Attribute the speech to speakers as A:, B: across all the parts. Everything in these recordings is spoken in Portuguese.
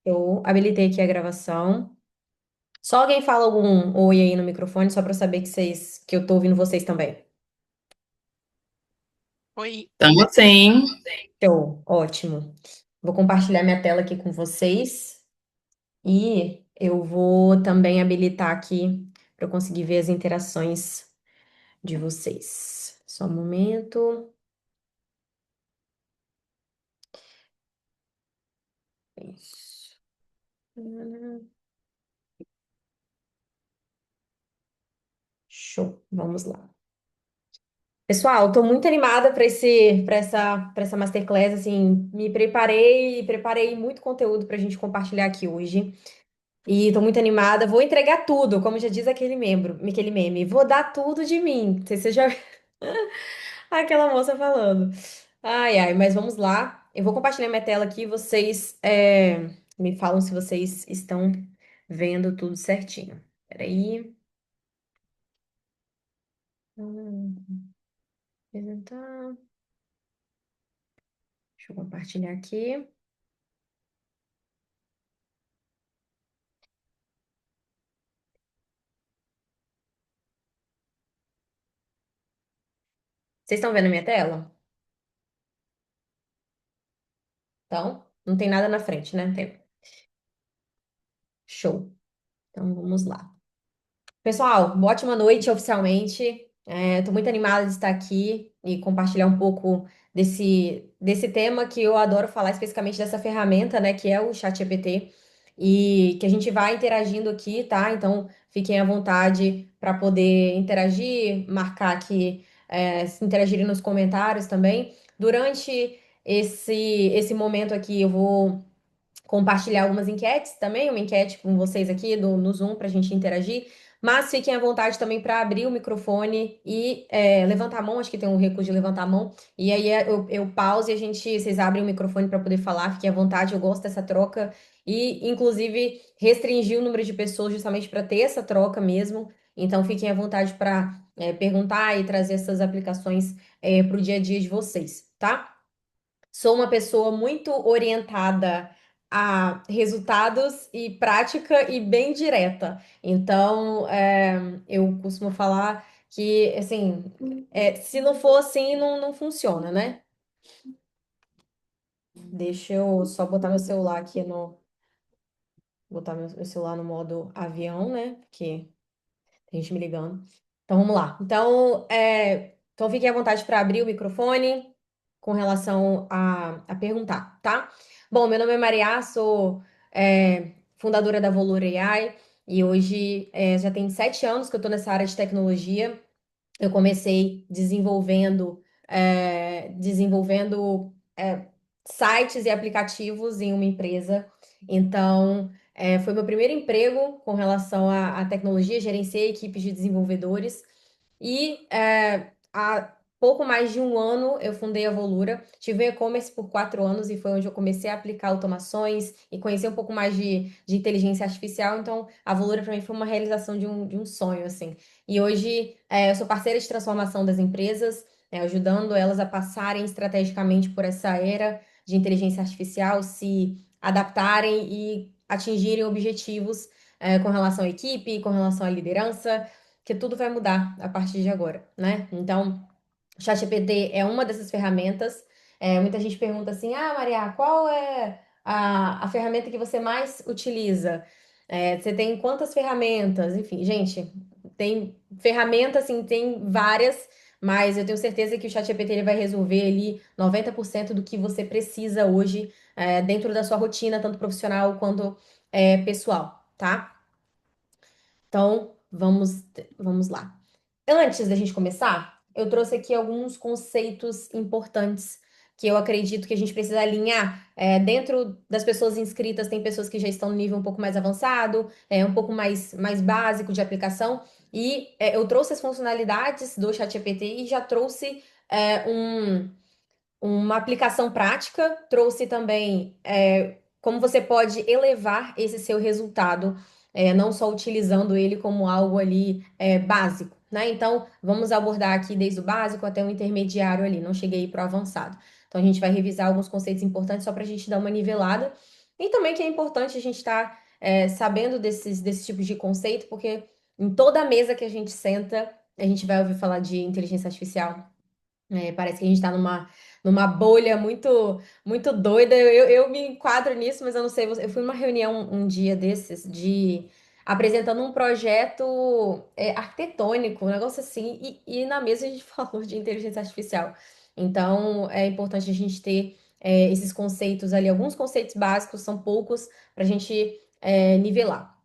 A: Eu habilitei aqui a gravação. Só alguém fala algum oi aí no microfone, só para eu saber que eu tô ouvindo vocês também.
B: Oi.
C: Estamos sim.
A: Show, ótimo. Vou compartilhar minha tela aqui com vocês e eu vou também habilitar aqui para eu conseguir ver as interações de vocês. Só um momento. Isso. Show, vamos lá. Pessoal, estou muito animada para essa masterclass. Assim, me preparei muito conteúdo para a gente compartilhar aqui hoje. E estou muito animada. Vou entregar tudo, como já diz aquele meme. Vou dar tudo de mim. Não sei se você já viu aquela moça falando. Ai, ai, mas vamos lá. Eu vou compartilhar minha tela aqui. Vocês me falam se vocês estão vendo tudo certinho. Peraí. Apresentar. Deixa eu compartilhar aqui. Vocês estão vendo a minha tela? Então, não tem nada na frente, né? Show. Então, vamos lá. Pessoal, uma ótima noite oficialmente. Estou muito animada de estar aqui e compartilhar um pouco desse tema que eu adoro falar, especificamente dessa ferramenta, né, que é o ChatGPT, e que a gente vai interagindo aqui, tá? Então, fiquem à vontade para poder interagir, marcar aqui, se interagirem nos comentários também. Durante esse momento aqui, eu vou compartilhar algumas enquetes também, uma enquete com vocês aqui no Zoom para a gente interagir. Mas fiquem à vontade também para abrir o microfone e levantar a mão. Acho que tem um recurso de levantar a mão. E aí eu pause e vocês abrem o microfone para poder falar. Fiquem à vontade. Eu gosto dessa troca e, inclusive, restringir o número de pessoas justamente para ter essa troca mesmo. Então, fiquem à vontade para perguntar e trazer essas aplicações para o dia a dia de vocês, tá? Sou uma pessoa muito orientada a resultados e prática e bem direta. Então, eu costumo falar que, assim, se não for assim, não funciona, né? Deixa eu só botar meu celular aqui no. Botar meu celular no modo avião, né? Porque tem gente me ligando. Então vamos lá. Então fiquem à vontade para abrir o microfone com relação a perguntar, tá? Bom, meu nome é Maria, sou fundadora da Volure AI e hoje já tem 7 anos que eu estou nessa área de tecnologia. Eu comecei desenvolvendo desenvolvendo sites e aplicativos em uma empresa. Então, foi meu primeiro emprego com relação à tecnologia, gerenciei equipes de desenvolvedores. E há pouco mais de um ano eu fundei a Volura. Tive e-commerce por 4 anos e foi onde eu comecei a aplicar automações e conhecer um pouco mais de inteligência artificial. Então, a Volura para mim foi uma realização de um sonho, assim. E hoje eu sou parceira de transformação das empresas, ajudando elas a passarem estrategicamente por essa era de inteligência artificial, se adaptarem e atingirem objetivos com relação à equipe, com relação à liderança, que tudo vai mudar a partir de agora, né? Então, o ChatGPT é uma dessas ferramentas. Muita gente pergunta assim: Ah, Maria, qual é a ferramenta que você mais utiliza? Você tem quantas ferramentas? Enfim, gente, tem ferramentas, assim, tem várias, mas eu tenho certeza que o ChatGPT ele vai resolver ali 90% do que você precisa hoje, dentro da sua rotina, tanto profissional quanto pessoal, tá? Então, vamos lá. Antes da gente começar, eu trouxe aqui alguns conceitos importantes que eu acredito que a gente precisa alinhar. Dentro das pessoas inscritas, tem pessoas que já estão no nível um pouco mais avançado, um pouco mais básico de aplicação. E eu trouxe as funcionalidades do ChatGPT e já trouxe uma aplicação prática, trouxe também como você pode elevar esse seu resultado, não só utilizando ele como algo ali básico, né? Então, vamos abordar aqui desde o básico até o intermediário ali, não cheguei para o avançado. Então, a gente vai revisar alguns conceitos importantes só para a gente dar uma nivelada. E também que é importante a gente estar sabendo desses tipos de conceito, porque em toda mesa que a gente senta, a gente vai ouvir falar de inteligência artificial. Parece que a gente está numa bolha muito doida. Eu me enquadro nisso, mas eu não sei. Eu fui numa reunião um dia desses de apresentando um projeto arquitetônico, um negócio assim, e na mesa a gente falou de inteligência artificial. Então é importante a gente ter esses conceitos ali, alguns conceitos básicos, são poucos, para a gente nivelar.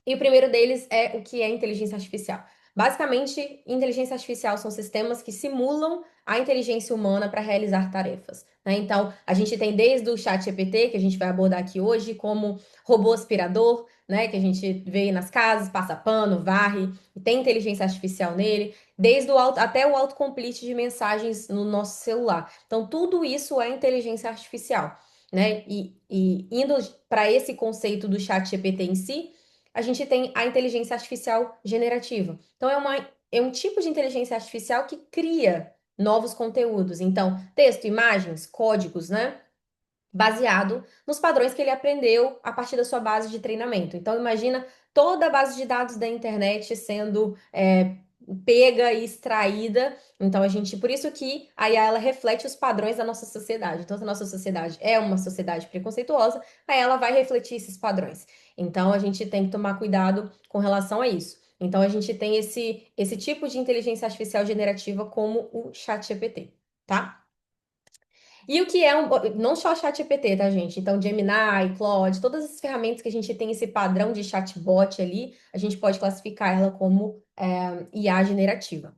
A: E o primeiro deles é o que é inteligência artificial. Basicamente, inteligência artificial são sistemas que simulam a inteligência humana para realizar tarefas, né? Então, a gente tem desde o chat GPT, que a gente vai abordar aqui hoje, como robô aspirador, né? Que a gente vê nas casas, passa pano, varre, e tem inteligência artificial nele, desde até o autocomplete de mensagens no nosso celular. Então, tudo isso é inteligência artificial, né? E indo para esse conceito do chat GPT em si, a gente tem a inteligência artificial generativa. Então, é um tipo de inteligência artificial que cria novos conteúdos. Então, texto, imagens, códigos, né? Baseado nos padrões que ele aprendeu a partir da sua base de treinamento. Então, imagina toda a base de dados da internet sendo pega e extraída. Então, por isso que a IA ela reflete os padrões da nossa sociedade. Então, se a nossa sociedade é uma sociedade preconceituosa, aí ela vai refletir esses padrões. Então, a gente tem que tomar cuidado com relação a isso. Então, a gente tem esse tipo de inteligência artificial generativa como o ChatGPT, tá? E o que é não só ChatGPT, tá, gente? Então, Gemini, Claude, todas as ferramentas que a gente tem esse padrão de chatbot ali, a gente pode classificar ela como IA generativa.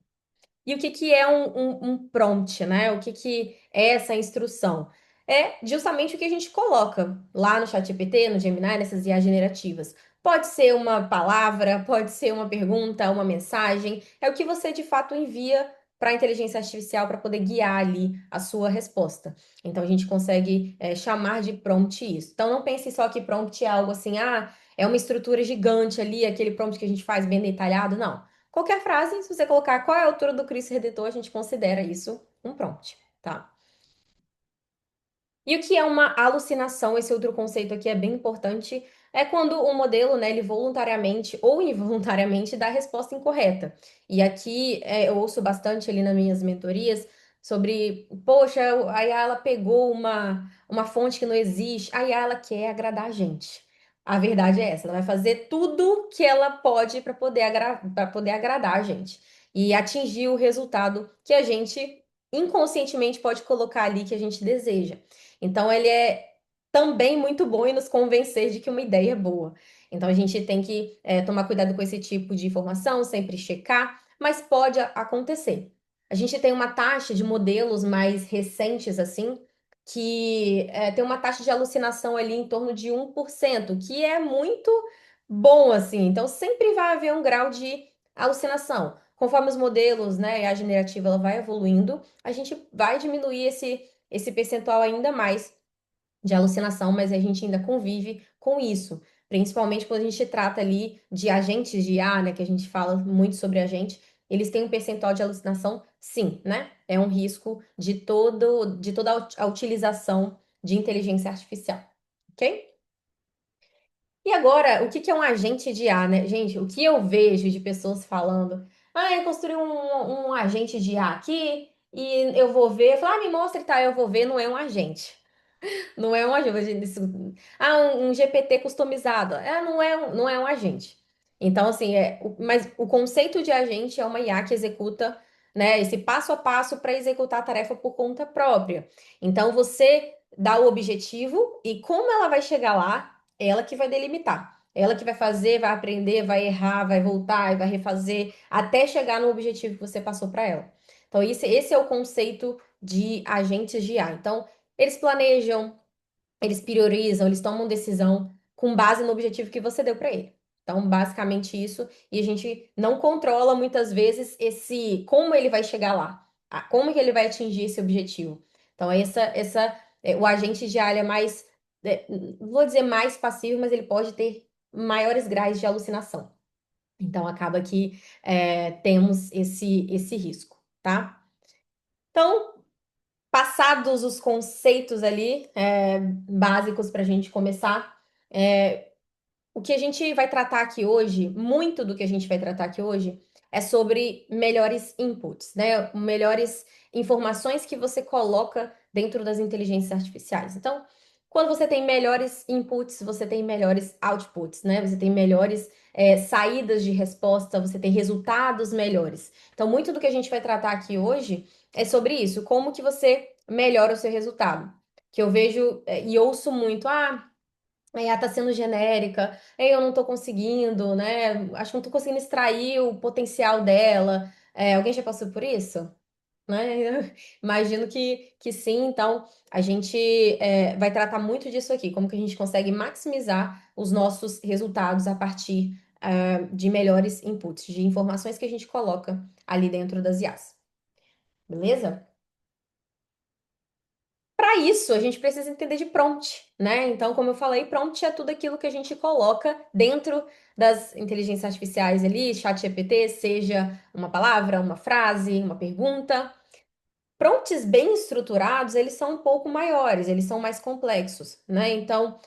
A: E o que que é um prompt, né? O que que é essa instrução? É justamente o que a gente coloca lá no ChatGPT, no Gemini, nessas IA generativas. Pode ser uma palavra, pode ser uma pergunta, uma mensagem. É o que você de fato envia para a inteligência artificial para poder guiar ali a sua resposta. Então a gente consegue chamar de prompt isso. Então não pense só que prompt é algo assim, é uma estrutura gigante ali, aquele prompt que a gente faz bem detalhado. Não. Qualquer frase, se você colocar qual é a altura do Cristo Redentor, a gente considera isso um prompt, tá? E o que é uma alucinação? Esse outro conceito aqui é bem importante. É quando o modelo, né, ele voluntariamente ou involuntariamente dá a resposta incorreta. E aqui eu ouço bastante ali nas minhas mentorias sobre, poxa, a IA ela pegou uma fonte que não existe, a IA ela quer agradar a gente. A verdade é essa, ela vai fazer tudo que ela pode para poder agradar a gente e atingir o resultado que a gente inconscientemente pode colocar ali que a gente deseja. Então, ele é também muito bom em nos convencer de que uma ideia é boa. Então, a gente tem que tomar cuidado com esse tipo de informação, sempre checar, mas pode acontecer. A gente tem uma taxa de modelos mais recentes, assim, que tem uma taxa de alucinação ali em torno de 1%, que é muito bom, assim. Então, sempre vai haver um grau de alucinação. Conforme os modelos, né, e a generativa ela vai evoluindo, a gente vai diminuir esse percentual ainda mais de alucinação, mas a gente ainda convive com isso, principalmente quando a gente trata ali de agentes de IA, né, que a gente fala muito sobre agente, eles têm um percentual de alucinação, sim, né? É um risco de toda a utilização de inteligência artificial, ok? E agora, o que que é um agente de IA, né? Gente, o que eu vejo de pessoas falando, eu construí um agente de IA aqui e eu vou ver, eu falo, me mostra e tá, eu vou ver, não é um agente. Não é um agente. Um GPT customizado. Não é um agente. Então, assim, mas o conceito de agente é uma IA que executa, né, esse passo a passo para executar a tarefa por conta própria. Então, você dá o objetivo e como ela vai chegar lá, é ela que vai delimitar. Ela que vai fazer, vai aprender, vai errar, vai voltar e vai refazer até chegar no objetivo que você passou para ela. Então, esse é o conceito de agentes de IA. Então, eles planejam, eles priorizam, eles tomam decisão com base no objetivo que você deu para ele. Então, basicamente isso, e a gente não controla muitas vezes esse como ele vai chegar lá, como que ele vai atingir esse objetivo. Então, o agente de área é mais, não vou dizer mais passivo, mas ele pode ter maiores graus de alucinação. Então, acaba que temos esse risco, tá? Então, passados os conceitos ali, básicos para a gente começar, o que a gente vai tratar aqui hoje, muito do que a gente vai tratar aqui hoje, é sobre melhores inputs, né? Melhores informações que você coloca dentro das inteligências artificiais. Então, quando você tem melhores inputs, você tem melhores outputs, né? Você tem melhores saídas de resposta, você tem resultados melhores. Então, muito do que a gente vai tratar aqui hoje é sobre isso, como que você melhora o seu resultado. Que eu vejo e ouço muito, a IA tá sendo genérica, eu não tô conseguindo, né? Acho que não tô conseguindo extrair o potencial dela. Alguém já passou por isso? Né? Imagino que sim, então a gente vai tratar muito disso aqui, como que a gente consegue maximizar os nossos resultados a partir de melhores inputs, de informações que a gente coloca ali dentro das IAs. Beleza? Para isso, a gente precisa entender de prompt, né? Então, como eu falei, prompt é tudo aquilo que a gente coloca dentro das inteligências artificiais ali, ChatGPT, seja uma palavra, uma frase, uma pergunta. Prompts bem estruturados, eles são um pouco maiores, eles são mais complexos, né? Então,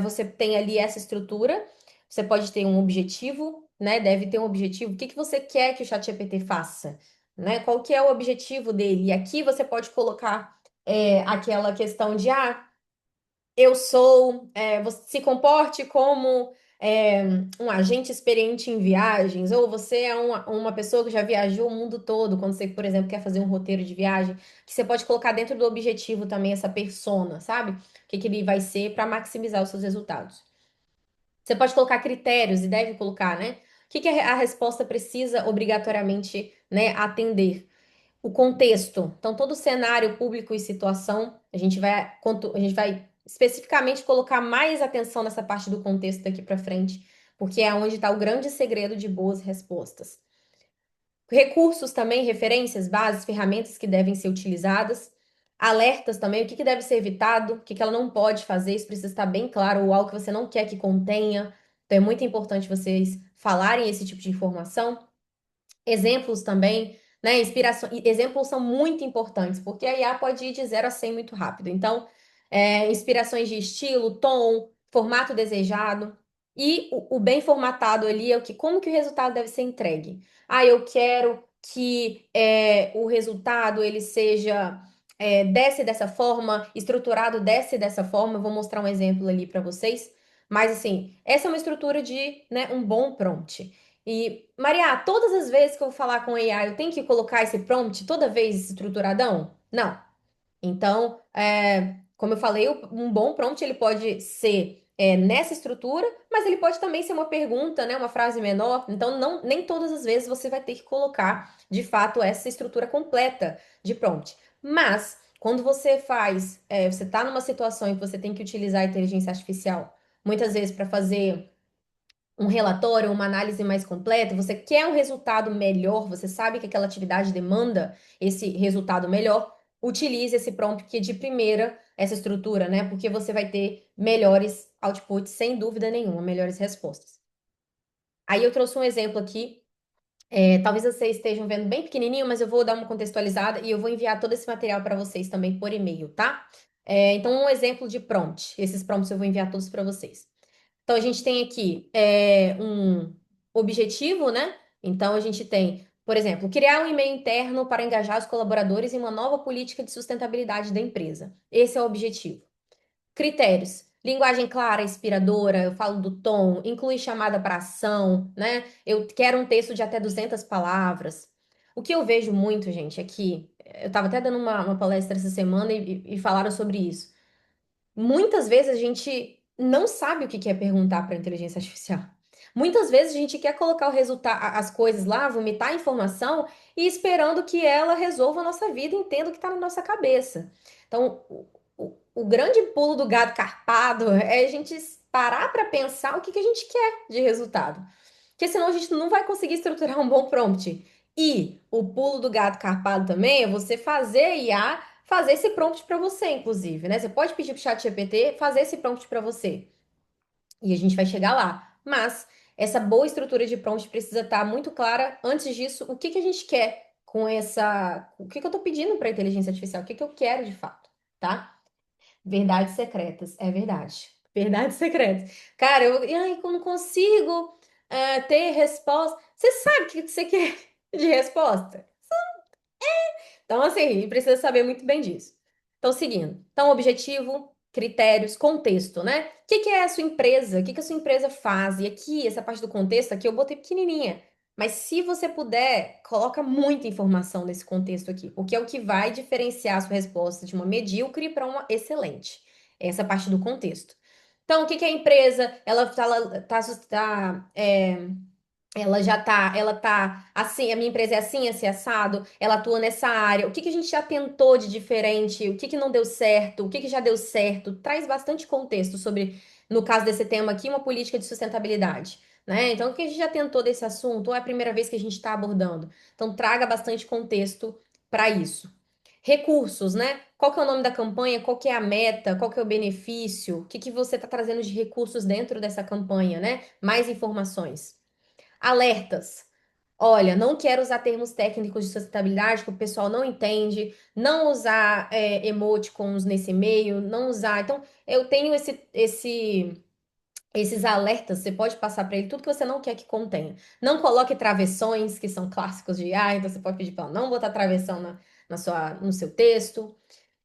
A: você tem ali essa estrutura, você pode ter um objetivo, né? Deve ter um objetivo. O que que você quer que o ChatGPT faça, né? Qual que é o objetivo dele? E aqui você pode colocar aquela questão de, eu sou, você se comporte como é, um agente experiente em viagens, ou você é uma pessoa que já viajou o mundo todo, quando você, por exemplo, quer fazer um roteiro de viagem, que você pode colocar dentro do objetivo também essa persona, sabe? O que que ele vai ser para maximizar os seus resultados. Você pode colocar critérios e deve colocar, né? O que que a resposta precisa obrigatoriamente, né, atender? O contexto. Então, todo cenário público e situação, a gente vai especificamente colocar mais atenção nessa parte do contexto daqui para frente, porque é onde está o grande segredo de boas respostas. Recursos também, referências, bases, ferramentas que devem ser utilizadas. Alertas também, o que que deve ser evitado, o que que ela não pode fazer, isso precisa estar bem claro, ou algo que você não quer que contenha. Então, é muito importante vocês falarem esse tipo de informação. Exemplos também, né? Inspiração, exemplos são muito importantes, porque a IA pode ir de 0 a 100 muito rápido. Então, inspirações de estilo, tom, formato desejado. E o bem formatado ali é o que, como que o resultado deve ser entregue. Eu quero que o resultado ele seja desse dessa forma, estruturado desse dessa forma. Eu vou mostrar um exemplo ali para vocês. Mas assim, essa é uma estrutura de, né, um bom prompt. E, Maria, todas as vezes que eu vou falar com AI, eu tenho que colocar esse prompt toda vez estruturadão? Não. Então, como eu falei, um bom prompt ele pode ser nessa estrutura, mas ele pode também ser uma pergunta, né, uma frase menor. Então, não, nem todas as vezes você vai ter que colocar, de fato, essa estrutura completa de prompt. Mas, quando você faz, você está numa situação em que você tem que utilizar a inteligência artificial, muitas vezes para fazer um relatório, uma análise mais completa, você quer um resultado melhor, você sabe que aquela atividade demanda esse resultado melhor, utilize esse prompt que de primeira, essa estrutura, né? Porque você vai ter melhores outputs, sem dúvida nenhuma, melhores respostas. Aí eu trouxe um exemplo aqui, talvez vocês estejam vendo bem pequenininho, mas eu vou dar uma contextualizada e eu vou enviar todo esse material para vocês também por e-mail, tá? Então, um exemplo de prompt. Esses prompts eu vou enviar todos para vocês. Então, a gente tem aqui um objetivo, né? Então, a gente tem, por exemplo, criar um e-mail interno para engajar os colaboradores em uma nova política de sustentabilidade da empresa. Esse é o objetivo. Critérios. Linguagem clara, inspiradora, eu falo do tom, inclui chamada para ação, né? Eu quero um texto de até 200 palavras. O que eu vejo muito, gente, é que eu estava até dando uma palestra essa semana e falaram sobre isso. Muitas vezes a gente não sabe o que quer perguntar para a inteligência artificial. Muitas vezes a gente quer colocar o resultado, as coisas lá, vomitar a informação e esperando que ela resolva a nossa vida e entenda o que está na nossa cabeça. Então, o grande pulo do gato carpado é a gente parar para pensar o que a gente quer de resultado. Porque senão a gente não vai conseguir estruturar um bom prompt. E o pulo do gato carpado também é você fazer a IA fazer esse prompt para você, inclusive, né? Você pode pedir para o chat GPT fazer esse prompt para você. E a gente vai chegar lá. Mas essa boa estrutura de prompt precisa estar muito clara antes disso, o que a gente quer com essa, o que eu estou pedindo para a inteligência artificial, o que eu quero de fato, tá? Verdades secretas, é verdade. Verdades secretas. Cara, eu não consigo ter resposta. Você sabe o que você quer de resposta? Então, assim, precisa saber muito bem disso. Então, seguindo. Então, objetivo, critérios, contexto, né? O que que é a sua empresa? O que que a sua empresa faz? E aqui, essa parte do contexto aqui, eu botei pequenininha. Mas se você puder, coloca muita informação nesse contexto aqui, porque é o que vai diferenciar a sua resposta de uma medíocre para uma excelente. Essa parte do contexto. Então, o que que é a empresa? Ela tá assim, a minha empresa é assim, esse assado, ela atua nessa área. O que que a gente já tentou de diferente? O que que não deu certo? O que que já deu certo? Traz bastante contexto sobre, no caso desse tema aqui, uma política de sustentabilidade, né? Então, o que a gente já tentou desse assunto, ou é a primeira vez que a gente está abordando? Então, traga bastante contexto para isso. Recursos, né? Qual que é o nome da campanha? Qual que é a meta? Qual que é o benefício? O que que você está trazendo de recursos dentro dessa campanha, né? Mais informações. Alertas. Olha, não quero usar termos técnicos de sustentabilidade que o pessoal não entende, não usar emoticons nesse e-mail, não usar. Então, eu tenho esses alertas, você pode passar para ele tudo que você não quer que contenha. Não coloque travessões, que são clássicos de IA, então você pode pedir para ela não botar travessão no seu texto.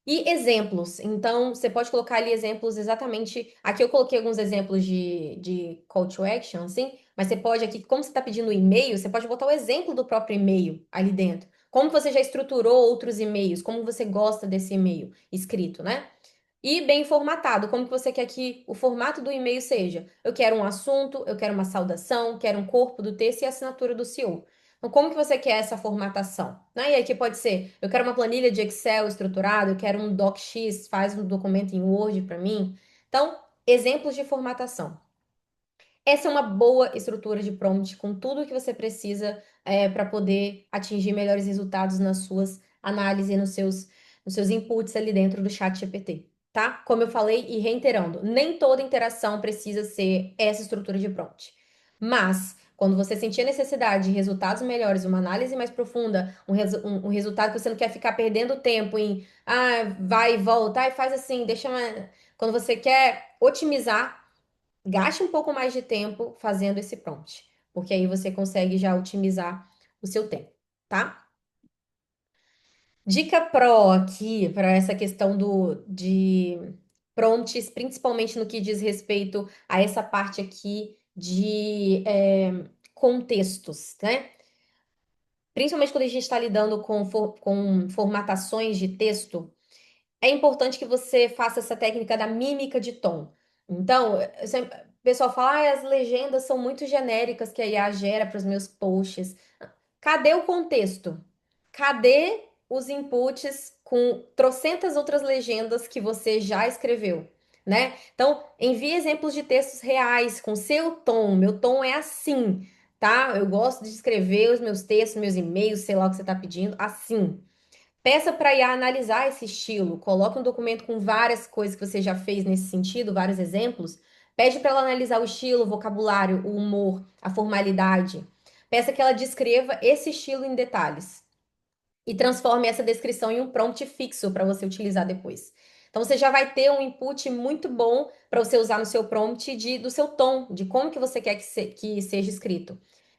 A: E exemplos. Então, você pode colocar ali exemplos exatamente. Aqui eu coloquei alguns exemplos de call to action, assim, mas você pode aqui, como você está pedindo um e-mail, você pode botar o exemplo do próprio e-mail ali dentro. Como você já estruturou outros e-mails, como você gosta desse e-mail escrito, né? E bem formatado, como que você quer que o formato do e-mail seja? Eu quero um assunto, eu quero uma saudação, quero um corpo do texto e a assinatura do CEO. Então, como que você quer essa formatação? Né? E aqui pode ser, eu quero uma planilha de Excel estruturada, eu quero um DocX, faz um documento em Word para mim. Então, exemplos de formatação. Essa é uma boa estrutura de prompt com tudo que você precisa para poder atingir melhores resultados nas suas análises, nos seus inputs ali dentro do chat GPT, tá? Como eu falei e reiterando, nem toda interação precisa ser essa estrutura de prompt. Mas, quando você sentir a necessidade de resultados melhores, uma análise mais profunda, um resultado que você não quer ficar perdendo tempo em, vai e volta, faz assim, Quando você quer otimizar, gaste um pouco mais de tempo fazendo esse prompt, porque aí você consegue já otimizar o seu tempo, tá? Dica pro aqui para essa questão de prompts, principalmente no que diz respeito a essa parte aqui de contextos, né? Principalmente quando a gente está lidando com formatações de texto, é importante que você faça essa técnica da mímica de tom. Então, o pessoal fala, as legendas são muito genéricas que a IA gera para os meus posts. Cadê o contexto? Cadê os inputs com trocentas outras legendas que você já escreveu, né? Então, envie exemplos de textos reais com seu tom. Meu tom é assim, tá? Eu gosto de escrever os meus textos, meus e-mails, sei lá o que você está pedindo, assim. Peça para IA analisar esse estilo. Coloque um documento com várias coisas que você já fez nesse sentido, vários exemplos. Pede para ela analisar o estilo, o vocabulário, o humor, a formalidade. Peça que ela descreva esse estilo em detalhes e transforme essa descrição em um prompt fixo para você utilizar depois. Então você já vai ter um input muito bom para você usar no seu prompt do seu tom, de como que você quer que seja escrito.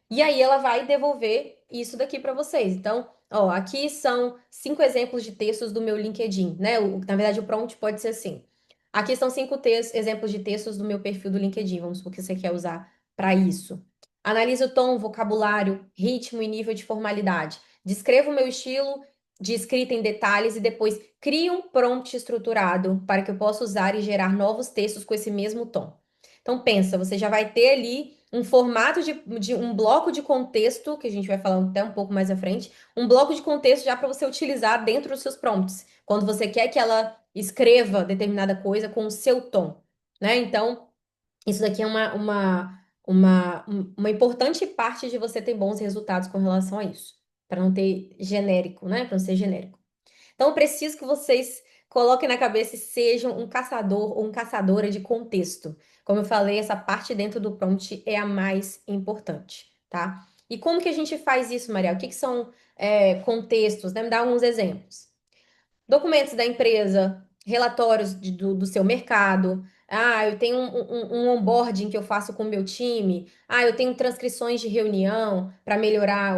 A: E aí ela vai devolver isso daqui para vocês. Então, ó, aqui são 5 exemplos de textos do meu LinkedIn, né? Na verdade, o prompt pode ser assim. Aqui são 5 exemplos de textos do meu perfil do LinkedIn, vamos supor que você quer usar para isso. Analise o tom, vocabulário, ritmo e nível de formalidade. Descreva o meu estilo de escrita em detalhes e depois crie um prompt estruturado para que eu possa usar e gerar novos textos com esse mesmo tom. Então pensa, você já vai ter ali um formato de um bloco de contexto, que a gente vai falar até um pouco mais à frente, um bloco de contexto já para você utilizar dentro dos seus prompts, quando você quer que ela escreva determinada coisa com o seu tom, né? Então, isso daqui é uma importante parte de você ter bons resultados com relação a isso, para não ter genérico, né? Para não ser genérico. Então, eu preciso que vocês coloquem na cabeça e sejam um caçador ou um caçadora de contexto. Como eu falei, essa parte dentro do prompt é a mais importante, tá? E como que a gente faz isso, Maria? O que que são contextos, né? Me dá alguns exemplos. Documentos da empresa, relatórios do seu mercado. Ah, eu tenho um onboarding que eu faço com o meu time. Ah, eu tenho transcrições de reunião para melhorar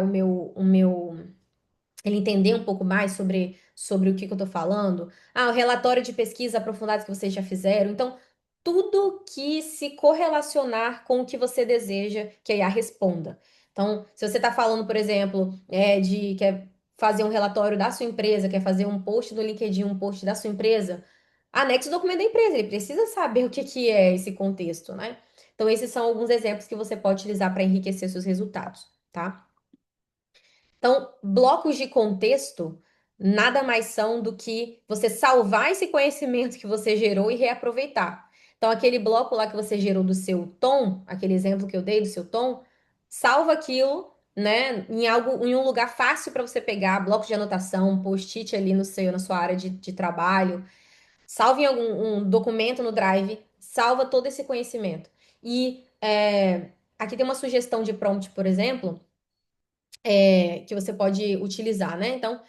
A: ele entender um pouco mais sobre o que eu estou falando. Ah, o relatório de pesquisa aprofundado que vocês já fizeram. Então, tudo que se correlacionar com o que você deseja que a IA responda. Então, se você está falando, por exemplo, quer fazer um relatório da sua empresa, quer fazer um post no LinkedIn, um post da sua empresa, anexe o documento da empresa. Ele precisa saber o que que é esse contexto, né? Então, esses são alguns exemplos que você pode utilizar para enriquecer seus resultados, tá? Então, blocos de contexto nada mais são do que você salvar esse conhecimento que você gerou e reaproveitar. Então, aquele bloco lá que você gerou do seu tom, aquele exemplo que eu dei do seu tom, salva aquilo, né, em um lugar fácil para você pegar, bloco de anotação, um post-it ali na sua área de trabalho, salva em algum um documento no Drive, salva todo esse conhecimento. E aqui tem uma sugestão de prompt, por exemplo que você pode utilizar, né? Então,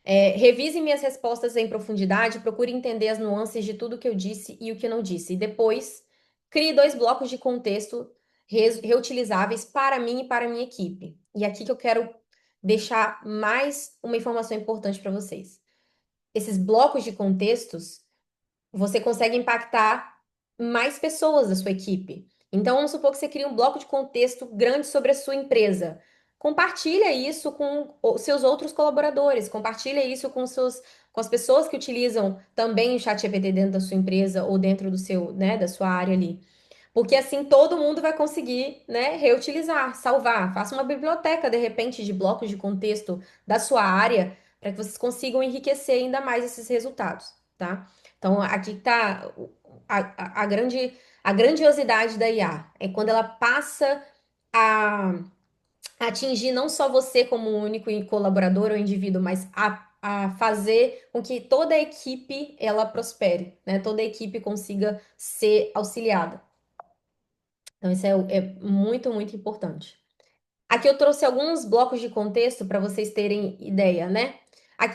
A: revise minhas respostas em profundidade, procure entender as nuances de tudo que eu disse e o que não disse. E depois, crie 2 blocos de contexto reutilizáveis para mim e para a minha equipe. E aqui que eu quero deixar mais uma informação importante para vocês. Esses blocos de contextos você consegue impactar mais pessoas da sua equipe. Então, vamos supor que você cria um bloco de contexto grande sobre a sua empresa. Compartilha isso com os seus outros colaboradores, compartilha isso com as pessoas que utilizam também o ChatGPT dentro da sua empresa ou dentro da sua área ali. Porque assim todo mundo vai conseguir, né, reutilizar, salvar. Faça uma biblioteca, de repente, de blocos de contexto da sua área, para que vocês consigam enriquecer ainda mais esses resultados, tá? Então, aqui está a grandiosidade da IA. É quando ela passa a atingir não só você como um único colaborador ou indivíduo, mas a fazer com que toda a equipe ela prospere, né? Toda a equipe consiga ser auxiliada. Então, isso é muito, muito importante. Aqui eu trouxe alguns blocos de contexto para vocês terem ideia, né?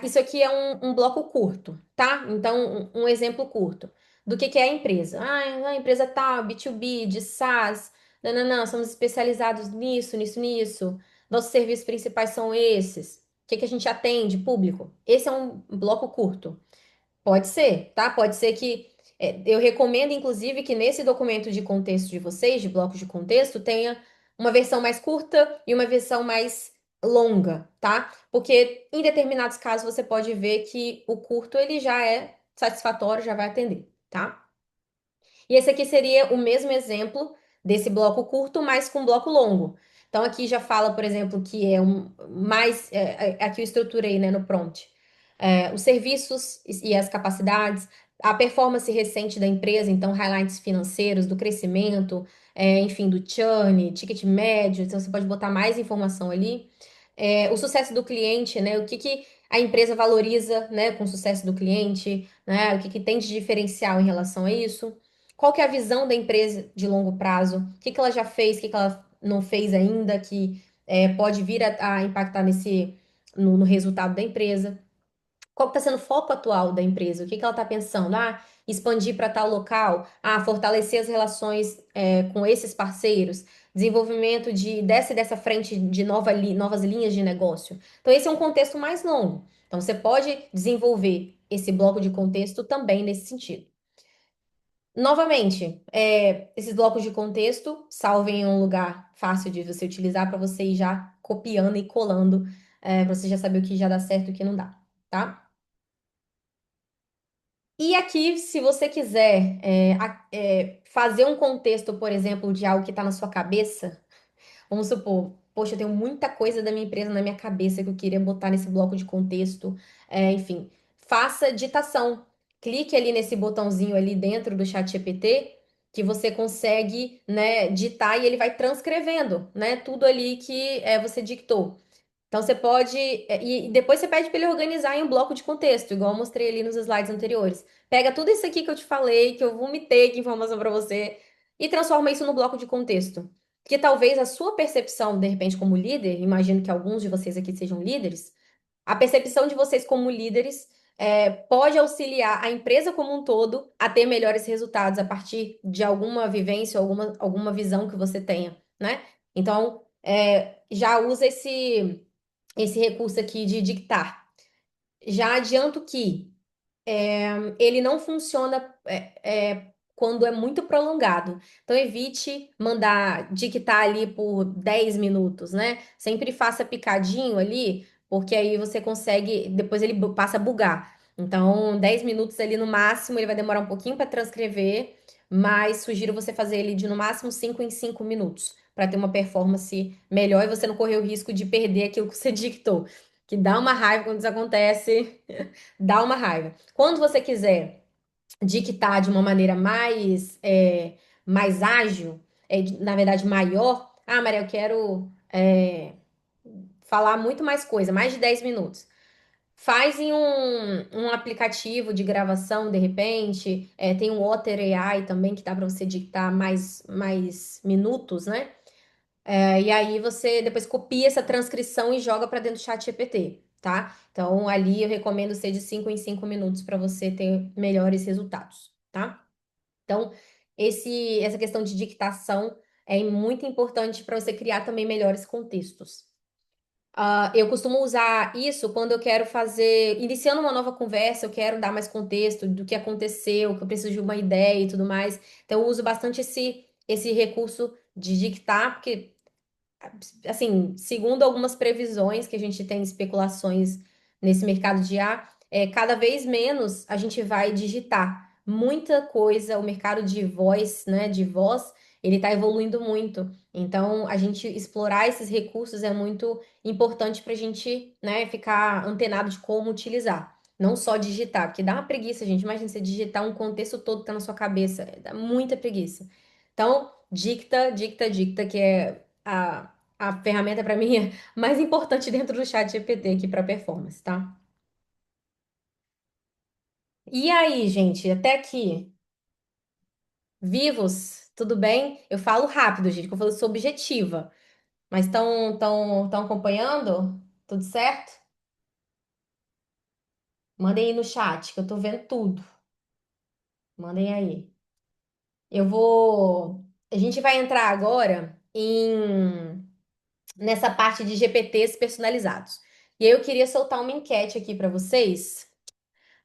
A: Isso aqui é um bloco curto, tá? Então, um exemplo curto do que é a empresa. Ah, a empresa tal, B2B, de SaaS, não, somos especializados nisso, nisso, nisso. Nossos serviços principais são esses. O que a gente atende? Público. Esse é um bloco curto. Pode ser, tá? Pode ser que. Eu recomendo, inclusive, que nesse documento de contexto de vocês, de blocos de contexto, tenha uma versão mais curta e uma versão mais longa, tá? Porque em determinados casos você pode ver que o curto ele já é satisfatório, já vai atender, tá? E esse aqui seria o mesmo exemplo desse bloco curto, mas com bloco longo. Então aqui já fala, por exemplo, que é um mais aqui eu estruturei, né, no prompt. Os serviços e as capacidades, a performance recente da empresa, então highlights financeiros, do crescimento, enfim, do churn, ticket médio, então você pode botar mais informação ali. O sucesso do cliente, né? O que que a empresa valoriza, né, com o sucesso do cliente, né? O que que tem de diferencial em relação a isso? Qual que é a visão da empresa de longo prazo? O que que ela já fez, o que que ela não fez ainda, que pode vir a impactar no resultado da empresa? Qual está sendo o foco atual da empresa? O que que ela está pensando? Ah, expandir para tal local? Ah, fortalecer as relações com esses parceiros? Desenvolvimento dessa frente de novas linhas de negócio. Então, esse é um contexto mais longo. Então, você pode desenvolver esse bloco de contexto também nesse sentido. Novamente, esses blocos de contexto, salvem em um lugar fácil de você utilizar para você ir já copiando e colando, para você já saber o que já dá certo e o que não dá, tá? E aqui, se você quiser fazer um contexto, por exemplo, de algo que está na sua cabeça, vamos supor, poxa, eu tenho muita coisa da minha empresa na minha cabeça que eu queria botar nesse bloco de contexto, enfim, faça ditação. Clique ali nesse botãozinho ali dentro do chat GPT, que você consegue, né, ditar e ele vai transcrevendo, né, tudo ali que você dictou. Então você pode. E depois você pede para ele organizar em um bloco de contexto, igual eu mostrei ali nos slides anteriores. Pega tudo isso aqui que eu te falei, que eu vomitei de informação para você, e transforma isso no bloco de contexto. Porque talvez a sua percepção, de repente, como líder, imagino que alguns de vocês aqui sejam líderes, a percepção de vocês como líderes pode auxiliar a empresa como um todo a ter melhores resultados a partir de alguma vivência, alguma visão que você tenha, né? Então, já usa esse recurso aqui de dictar. Já adianto que ele não funciona quando é muito prolongado. Então, evite mandar dictar ali por 10 minutos, né? Sempre faça picadinho ali, porque aí você consegue, depois ele passa a bugar. Então, 10 minutos ali no máximo, ele vai demorar um pouquinho para transcrever, mas sugiro você fazer ele de no máximo 5 em 5 minutos, para ter uma performance melhor e você não correr o risco de perder aquilo que você dictou. Que dá uma raiva quando isso acontece, dá uma raiva. Quando você quiser dictar de uma maneira mais ágil, na verdade maior, ah, Maria, eu quero falar muito mais coisa, mais de 10 minutos. Faz em um aplicativo de gravação, de repente. Tem o Otter AI também, que dá para você dictar mais minutos, né? E aí você depois copia essa transcrição e joga para dentro do chat GPT, tá? Então ali eu recomendo ser de 5 em 5 minutos para você ter melhores resultados, tá? Então, essa questão de dictação é muito importante para você criar também melhores contextos. Eu costumo usar isso quando eu quero iniciando uma nova conversa, eu quero dar mais contexto do que aconteceu, que eu preciso de uma ideia e tudo mais. Então, eu uso bastante esse recurso de dictar, porque assim, segundo algumas previsões que a gente tem, especulações nesse mercado de IA, cada vez menos a gente vai digitar muita coisa. O mercado de voz, né, de voz, ele está evoluindo muito. Então, a gente explorar esses recursos é muito importante para a gente, né, ficar antenado de como utilizar. Não só digitar, porque dá uma preguiça, gente. Imagina você digitar um contexto todo que tá na sua cabeça. Dá muita preguiça. Então, dicta, dicta, dicta, que é a ferramenta para mim é mais importante dentro do chat GPT aqui para performance, tá? E aí, gente, até aqui, vivos? Tudo bem? Eu falo rápido, gente, que eu falo sou objetiva, mas tão acompanhando? Tudo certo? Mandem aí no chat, que eu tô vendo tudo. Mandem aí. A gente vai entrar agora nessa parte de GPTs personalizados. E aí eu queria soltar uma enquete aqui para vocês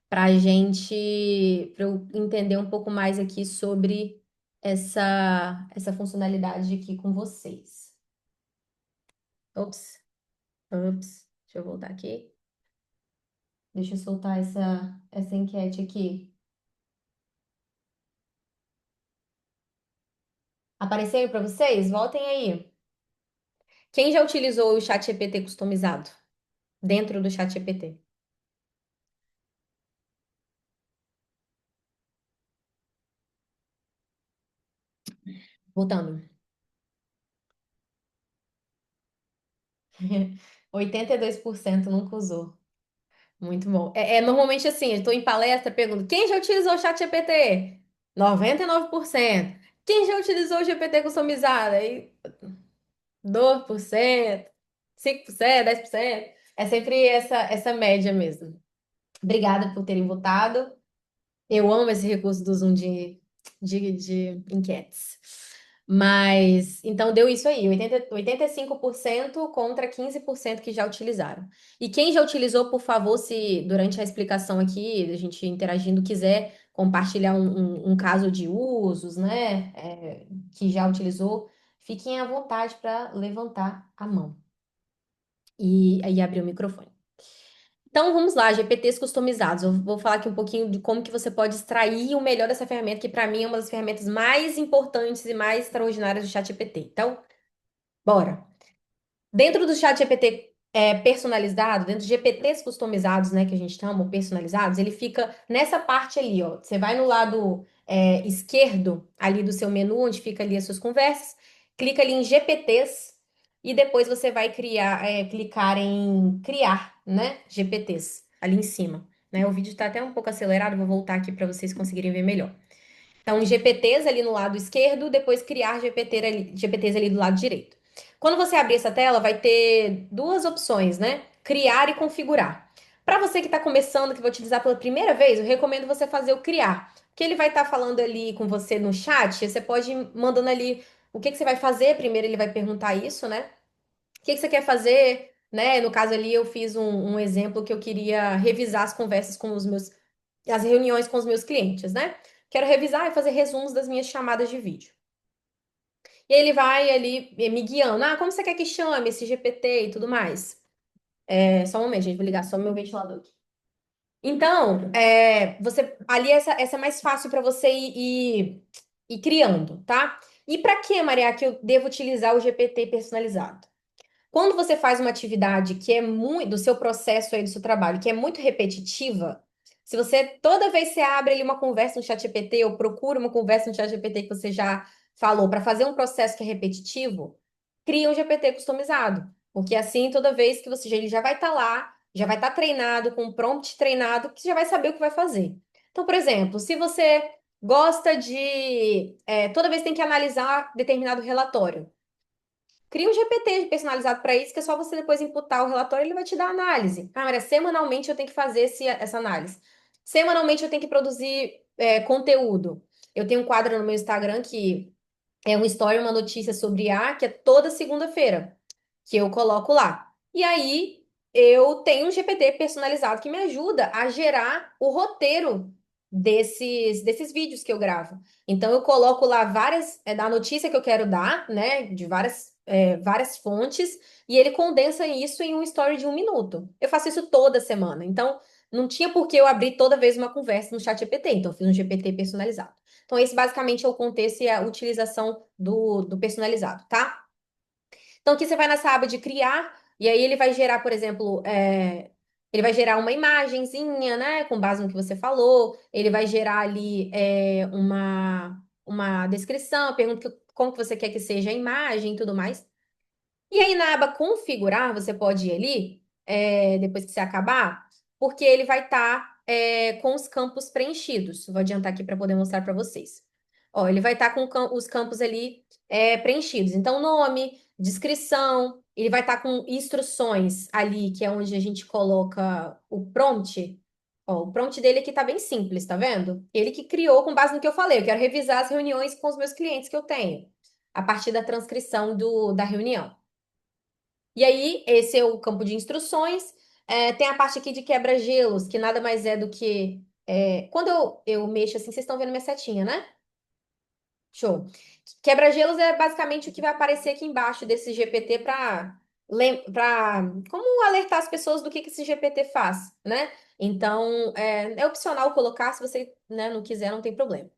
A: para eu entender um pouco mais aqui sobre essa funcionalidade aqui com vocês. Ops, ops, deixa eu voltar aqui. Deixa eu soltar essa enquete aqui. Apareceu para vocês? Voltem aí. Quem já utilizou o chat GPT customizado dentro do chat GPT? Voltando. 82% nunca usou. Muito bom. Normalmente assim, eu estou em palestra, pergunto, quem já utilizou o chat GPT? 99%. Quem já utilizou o GPT customizado? Aí 2%, 5%, 10%. É sempre essa média mesmo. Obrigada por terem votado. Eu amo esse recurso do Zoom de enquetes. Mas, então deu isso aí, 85% contra 15% que já utilizaram. E quem já utilizou, por favor, se durante a explicação aqui, a gente interagindo, quiser compartilhar um caso de usos, né, que já utilizou, fiquem à vontade para levantar a mão e aí abrir o microfone. Então vamos lá, GPTs customizados. Eu vou falar aqui um pouquinho de como que você pode extrair o melhor dessa ferramenta, que para mim é uma das ferramentas mais importantes e mais extraordinárias do ChatGPT. Então, bora. Dentro do chat GPT personalizado, dentro de GPTs customizados, né, que a gente chama, ou personalizados, ele fica nessa parte ali, ó. Você vai no lado esquerdo ali do seu menu, onde fica ali as suas conversas, clica ali em GPTs e depois você vai clicar em criar, né, GPTs ali em cima. Né? O vídeo está até um pouco acelerado, vou voltar aqui para vocês conseguirem ver melhor. Então, GPTs ali no lado esquerdo, depois criar GPTs ali do lado direito. Quando você abrir essa tela, vai ter duas opções, né? Criar e configurar. Para você que está começando, que vai utilizar pela primeira vez, eu recomendo você fazer o criar. Porque ele vai estar falando ali com você no chat, você pode ir mandando ali o que que você vai fazer. Primeiro ele vai perguntar isso, né? O que que você quer fazer? Né? No caso ali, eu fiz um exemplo que eu queria revisar as conversas com os meus as reuniões com os meus clientes, né? Quero revisar e fazer resumos das minhas chamadas de vídeo. E ele vai ali me guiando. Ah, como você quer que chame esse GPT e tudo mais? Só um momento, gente, vou ligar só meu ventilador aqui. Então, você ali essa é mais fácil para você ir criando, tá? E para que, Maria, que eu devo utilizar o GPT personalizado? Quando você faz uma atividade que é muito do seu processo aí do seu trabalho, que é muito repetitiva, se você toda vez que você abre ali uma conversa no ChatGPT ou procura uma conversa no ChatGPT que você já falou para fazer um processo que é repetitivo, cria um GPT customizado, porque assim toda vez que ele já vai estar lá, já vai estar treinado com um prompt treinado, que já vai saber o que vai fazer. Então, por exemplo, se você gosta toda vez tem que analisar determinado relatório. Cria um GPT personalizado para isso, que é só você depois imputar o relatório, ele vai te dar análise. Ah, Maria, semanalmente eu tenho que fazer essa análise. Semanalmente eu tenho que produzir conteúdo. Eu tenho um quadro no meu Instagram que é uma história, uma notícia sobre IA, que é toda segunda-feira que eu coloco lá. E aí eu tenho um GPT personalizado que me ajuda a gerar o roteiro desses vídeos que eu gravo. Então eu coloco lá várias da notícia que eu quero dar, né, de várias fontes, e ele condensa isso em um story de 1 minuto. Eu faço isso toda semana. Então não tinha por que eu abrir toda vez uma conversa no chat GPT. Então eu fiz um GPT personalizado. Então esse basicamente é o contexto e a utilização do personalizado, tá? Então, aqui você vai nessa aba de criar, e aí ele vai gerar, por exemplo, ele vai gerar uma imagenzinha, né, com base no que você falou, ele vai gerar ali uma descrição, pergunta como que você quer que seja a imagem e tudo mais. E aí na aba configurar, você pode ir ali, depois que você acabar, porque ele vai estar com os campos preenchidos. Vou adiantar aqui para poder mostrar para vocês. Ó, ele vai estar com os campos ali preenchidos. Então, nome, descrição, ele vai estar com instruções ali, que é onde a gente coloca o prompt. Ó, o prompt dele aqui tá bem simples, tá vendo? Ele que criou com base no que eu falei. Eu quero revisar as reuniões com os meus clientes que eu tenho, a partir da transcrição da reunião. E aí, esse é o campo de instruções. Tem a parte aqui de quebra-gelos, que nada mais é do que. Quando eu mexo assim, vocês estão vendo minha setinha, né? Show. Quebra-gelos é basicamente o que vai aparecer aqui embaixo desse GPT para como alertar as pessoas do que esse GPT faz, né? Então, é opcional colocar, se você, né, não quiser, não tem problema.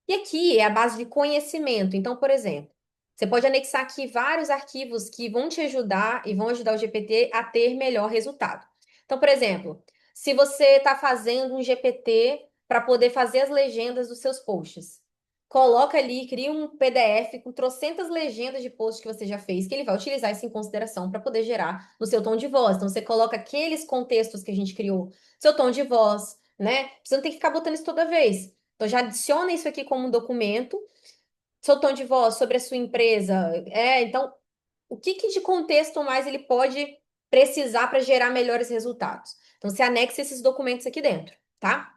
A: E aqui é a base de conhecimento. Então, por exemplo, você pode anexar aqui vários arquivos que vão te ajudar e vão ajudar o GPT a ter melhor resultado. Então, por exemplo, se você está fazendo um GPT para poder fazer as legendas dos seus posts, coloca ali, cria um PDF com trocentas legendas de posts que você já fez, que ele vai utilizar isso em consideração para poder gerar no seu tom de voz. Então, você coloca aqueles contextos que a gente criou, seu tom de voz, né? Você não tem que ficar botando isso toda vez. Então, já adiciona isso aqui como um documento. Seu tom de voz sobre a sua empresa. Então, o que que de contexto mais ele pode precisar para gerar melhores resultados? Então, você anexa esses documentos aqui dentro, tá?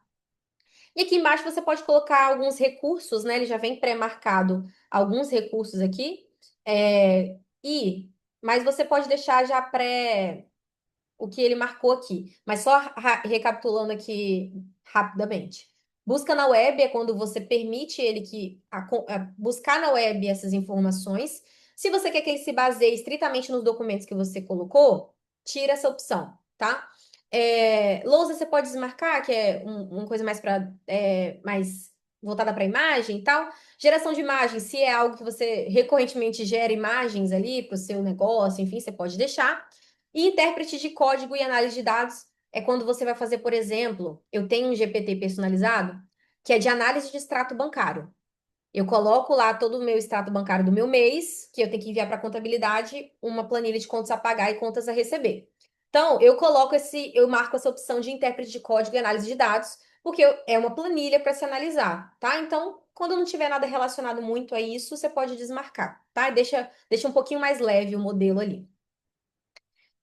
A: E aqui embaixo você pode colocar alguns recursos, né? Ele já vem pré-marcado alguns recursos aqui. É, mas você pode deixar já pré o que ele marcou aqui. Mas só recapitulando aqui rapidamente. Busca na web é quando você permite ele buscar na web essas informações. Se você quer que ele se baseie estritamente nos documentos que você colocou, tira essa opção, tá? Lousa você pode desmarcar, que é uma coisa mais voltada para imagem e tal. Geração de imagens, se é algo que você recorrentemente gera imagens ali para o seu negócio, enfim, você pode deixar. E intérprete de código e análise de dados é quando você vai fazer, por exemplo, eu tenho um GPT personalizado que é de análise de extrato bancário. Eu coloco lá todo o meu extrato bancário do meu mês, que eu tenho que enviar para a contabilidade, uma planilha de contas a pagar e contas a receber. Então, eu marco essa opção de intérprete de código e análise de dados, porque é uma planilha para se analisar, tá? Então, quando não tiver nada relacionado muito a isso, você pode desmarcar, tá? E deixa um pouquinho mais leve o modelo ali.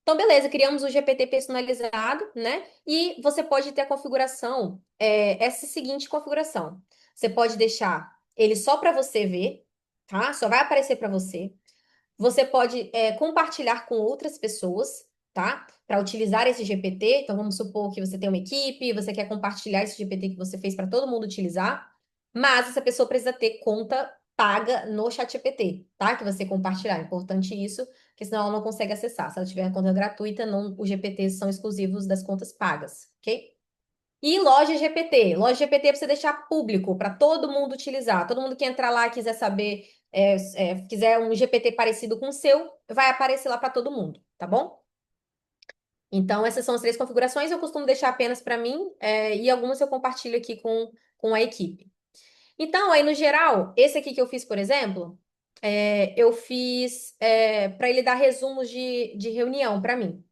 A: Então, beleza, criamos o GPT personalizado, né? E você pode ter a configuração, essa seguinte configuração. Você pode deixar ele só para você ver, tá? Só vai aparecer para você. Você pode compartilhar com outras pessoas, tá? Para utilizar esse GPT. Então, vamos supor que você tem uma equipe, você quer compartilhar esse GPT que você fez para todo mundo utilizar, mas essa pessoa precisa ter conta paga no ChatGPT, tá? Que você compartilhar. É importante isso, porque senão ela não consegue acessar. Se ela tiver conta gratuita, não, os GPTs são exclusivos das contas pagas, ok? E loja GPT. Loja GPT é você deixar público para todo mundo utilizar. Todo mundo que entrar lá e quiser saber, quiser um GPT parecido com o seu, vai aparecer lá para todo mundo, tá bom? Então, essas são as três configurações. Eu costumo deixar apenas para mim, e algumas eu compartilho aqui com a equipe. Então, aí no geral, esse aqui que eu fiz, por exemplo, eu fiz para ele dar resumos de reunião para mim,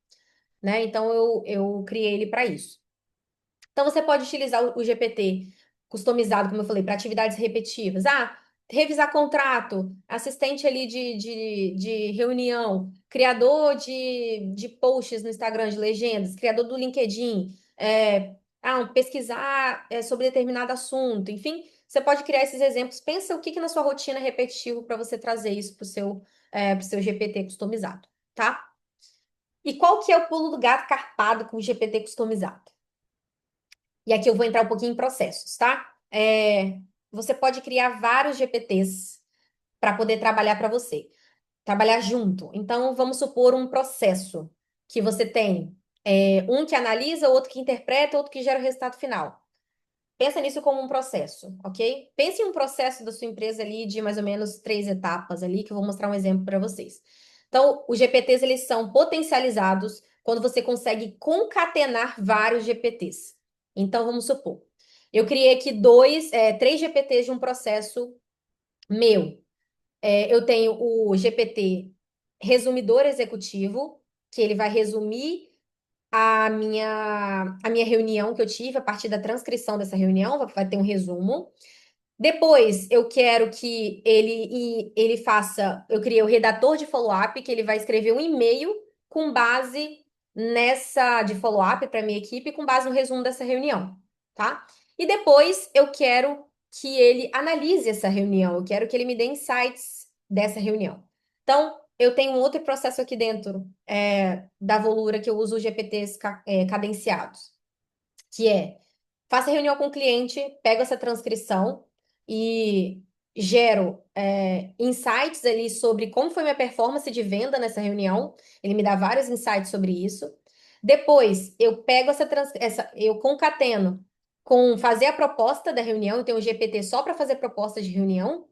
A: né? Então, eu criei ele para isso. Então, você pode utilizar o GPT customizado, como eu falei, para atividades repetitivas. Ah, revisar contrato, assistente ali de reunião, criador de posts no Instagram, de legendas, criador do LinkedIn, pesquisar sobre determinado assunto. Enfim, você pode criar esses exemplos. Pensa o que na sua rotina é repetitivo para você trazer isso pro seu GPT customizado, tá? E qual que é o pulo do gato carpado com o GPT customizado? E aqui eu vou entrar um pouquinho em processos, tá? Você pode criar vários GPTs para poder trabalhar para você, trabalhar junto. Então, vamos supor um processo que você tem um que analisa, outro que interpreta, outro que gera o resultado final. Pensa nisso como um processo, ok? Pense em um processo da sua empresa ali de mais ou menos 3 etapas ali, que eu vou mostrar um exemplo para vocês. Então, os GPTs, eles são potencializados quando você consegue concatenar vários GPTs. Então, vamos supor, eu criei aqui 3 GPTs de um processo meu. Eu tenho o GPT resumidor executivo, que ele vai resumir a minha reunião que eu tive, a partir da transcrição dessa reunião, vai ter um resumo. Depois, eu quero que ele faça. Eu criei o redator de follow-up, que ele vai escrever um e-mail com base nessa de follow-up para minha equipe, com base no resumo dessa reunião, tá? E depois eu quero que ele analise essa reunião, eu quero que ele me dê insights dessa reunião. Então, eu tenho um outro processo aqui dentro da Volura que eu uso os GPTs cadenciados, que faço reunião com o cliente, pego essa transcrição e gero insights ali sobre como foi minha performance de venda nessa reunião. Ele me dá vários insights sobre isso. Depois, eu pego eu concateno com fazer a proposta da reunião, eu tenho um GPT só para fazer proposta de reunião,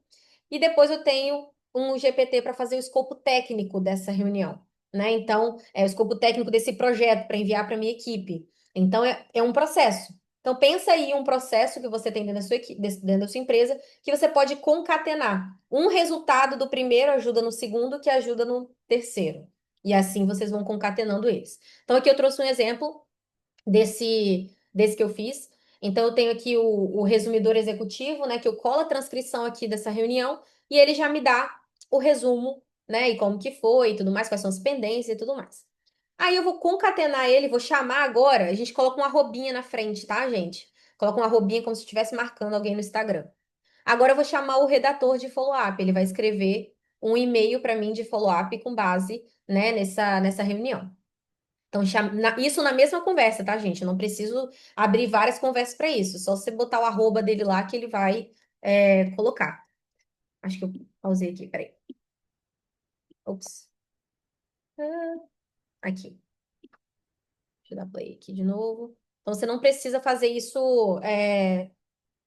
A: e depois eu tenho um GPT para fazer o escopo técnico dessa reunião, né? Então, é o escopo técnico desse projeto para enviar para minha equipe. Então, é um processo. Então, pensa aí um processo que você tem dentro da sua equipe, dentro da sua empresa, que você pode concatenar. Um resultado do primeiro ajuda no segundo, que ajuda no terceiro. E assim vocês vão concatenando eles. Então, aqui eu trouxe um exemplo desse que eu fiz. Então, eu tenho aqui o resumidor executivo, né, que eu colo a transcrição aqui dessa reunião e ele já me dá o resumo, né, e como que foi e tudo mais, quais são as pendências e tudo mais. Aí eu vou concatenar ele, vou chamar agora, a gente coloca uma arrobinha na frente, tá, gente? Coloca uma arrobinha como se estivesse marcando alguém no Instagram. Agora eu vou chamar o redator de follow-up, ele vai escrever um e-mail para mim de follow-up com base, né, nessa reunião. Então, isso na mesma conversa, tá, gente? Eu não preciso abrir várias conversas para isso. Só você botar o arroba dele lá que ele vai colocar. Acho que eu pausei aqui, peraí. Ops. Ah, aqui. Deixa eu dar play aqui de novo. Então, você não precisa fazer isso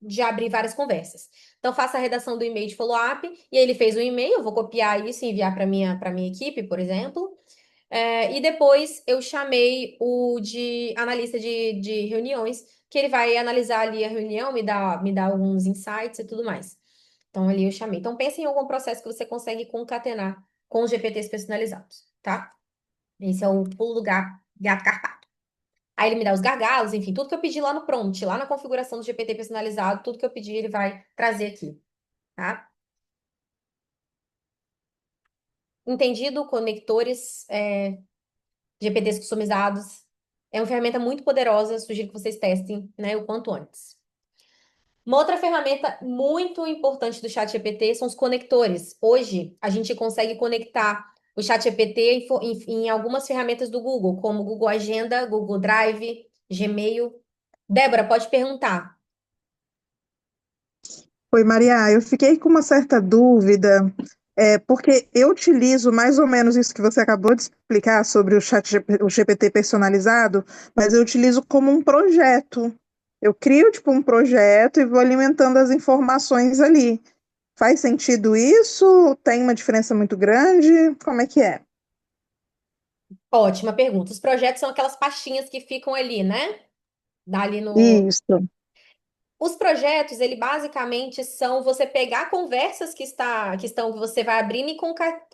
A: de abrir várias conversas. Então, faça a redação do e-mail de follow-up. E aí ele fez o e-mail, eu vou copiar isso e enviar para minha equipe, por exemplo. E depois eu chamei o de analista de reuniões, que ele vai analisar ali a reunião, me dá alguns insights e tudo mais. Então, ali eu chamei. Então, pense em algum processo que você consegue concatenar com os GPTs personalizados, tá? Esse é o pulo do gato carpado. Aí ele me dá os gargalos, enfim, tudo que eu pedi lá no prompt, lá na configuração do GPT personalizado, tudo que eu pedi ele vai trazer aqui, tá? Entendido? Conectores, GPTs customizados. É uma ferramenta muito poderosa, sugiro que vocês testem, né, o quanto antes. Uma outra ferramenta muito importante do ChatGPT são os conectores. Hoje, a gente consegue conectar o ChatGPT em algumas ferramentas do Google, como Google Agenda, Google Drive, Gmail. Débora, pode perguntar.
B: Oi, Maria, eu fiquei com uma certa dúvida, porque eu utilizo mais ou menos isso que você acabou de explicar sobre o GPT personalizado, mas eu utilizo como um projeto. Eu crio, tipo, um projeto e vou alimentando as informações ali. Faz sentido isso? Tem uma diferença muito grande? Como é que é?
A: Ótima pergunta. Os projetos são aquelas pastinhas que ficam ali, né? Ali no,
B: Isso.
A: Os projetos, ele basicamente são você pegar conversas que você vai abrindo e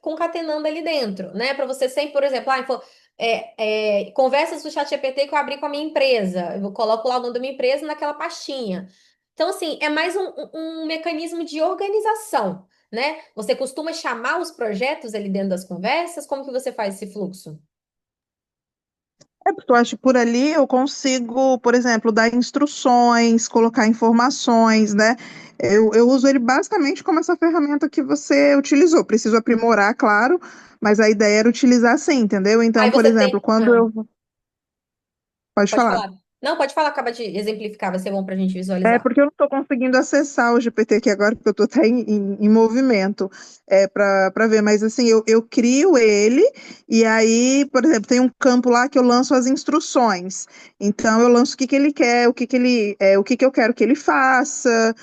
A: concatenando ali dentro, né? Para você sempre, por exemplo, conversas do ChatGPT que eu abri com a minha empresa. Eu coloco lá o nome da minha empresa naquela pastinha. Então, assim, é mais um mecanismo de organização, né? Você costuma chamar os projetos ali dentro das conversas? Como que você faz esse fluxo?
B: É porque eu acho que por ali eu consigo, por exemplo, dar instruções, colocar informações, né? Eu uso ele basicamente como essa ferramenta que você utilizou. Preciso aprimorar, claro, mas a ideia era utilizar assim, entendeu?
A: Aí
B: Então, por
A: você
B: exemplo,
A: tem.
B: quando
A: Ah,
B: eu. Pode
A: pode
B: falar.
A: falar. Não, pode falar, acaba de exemplificar, vai ser bom para a gente
B: É
A: visualizar.
B: porque eu não estou conseguindo acessar o GPT aqui agora, porque eu estou até em movimento para ver. Mas assim, eu crio ele, e aí, por exemplo, tem um campo lá que eu lanço as instruções. Então, eu lanço o que que ele quer, o que que eu quero que ele faça,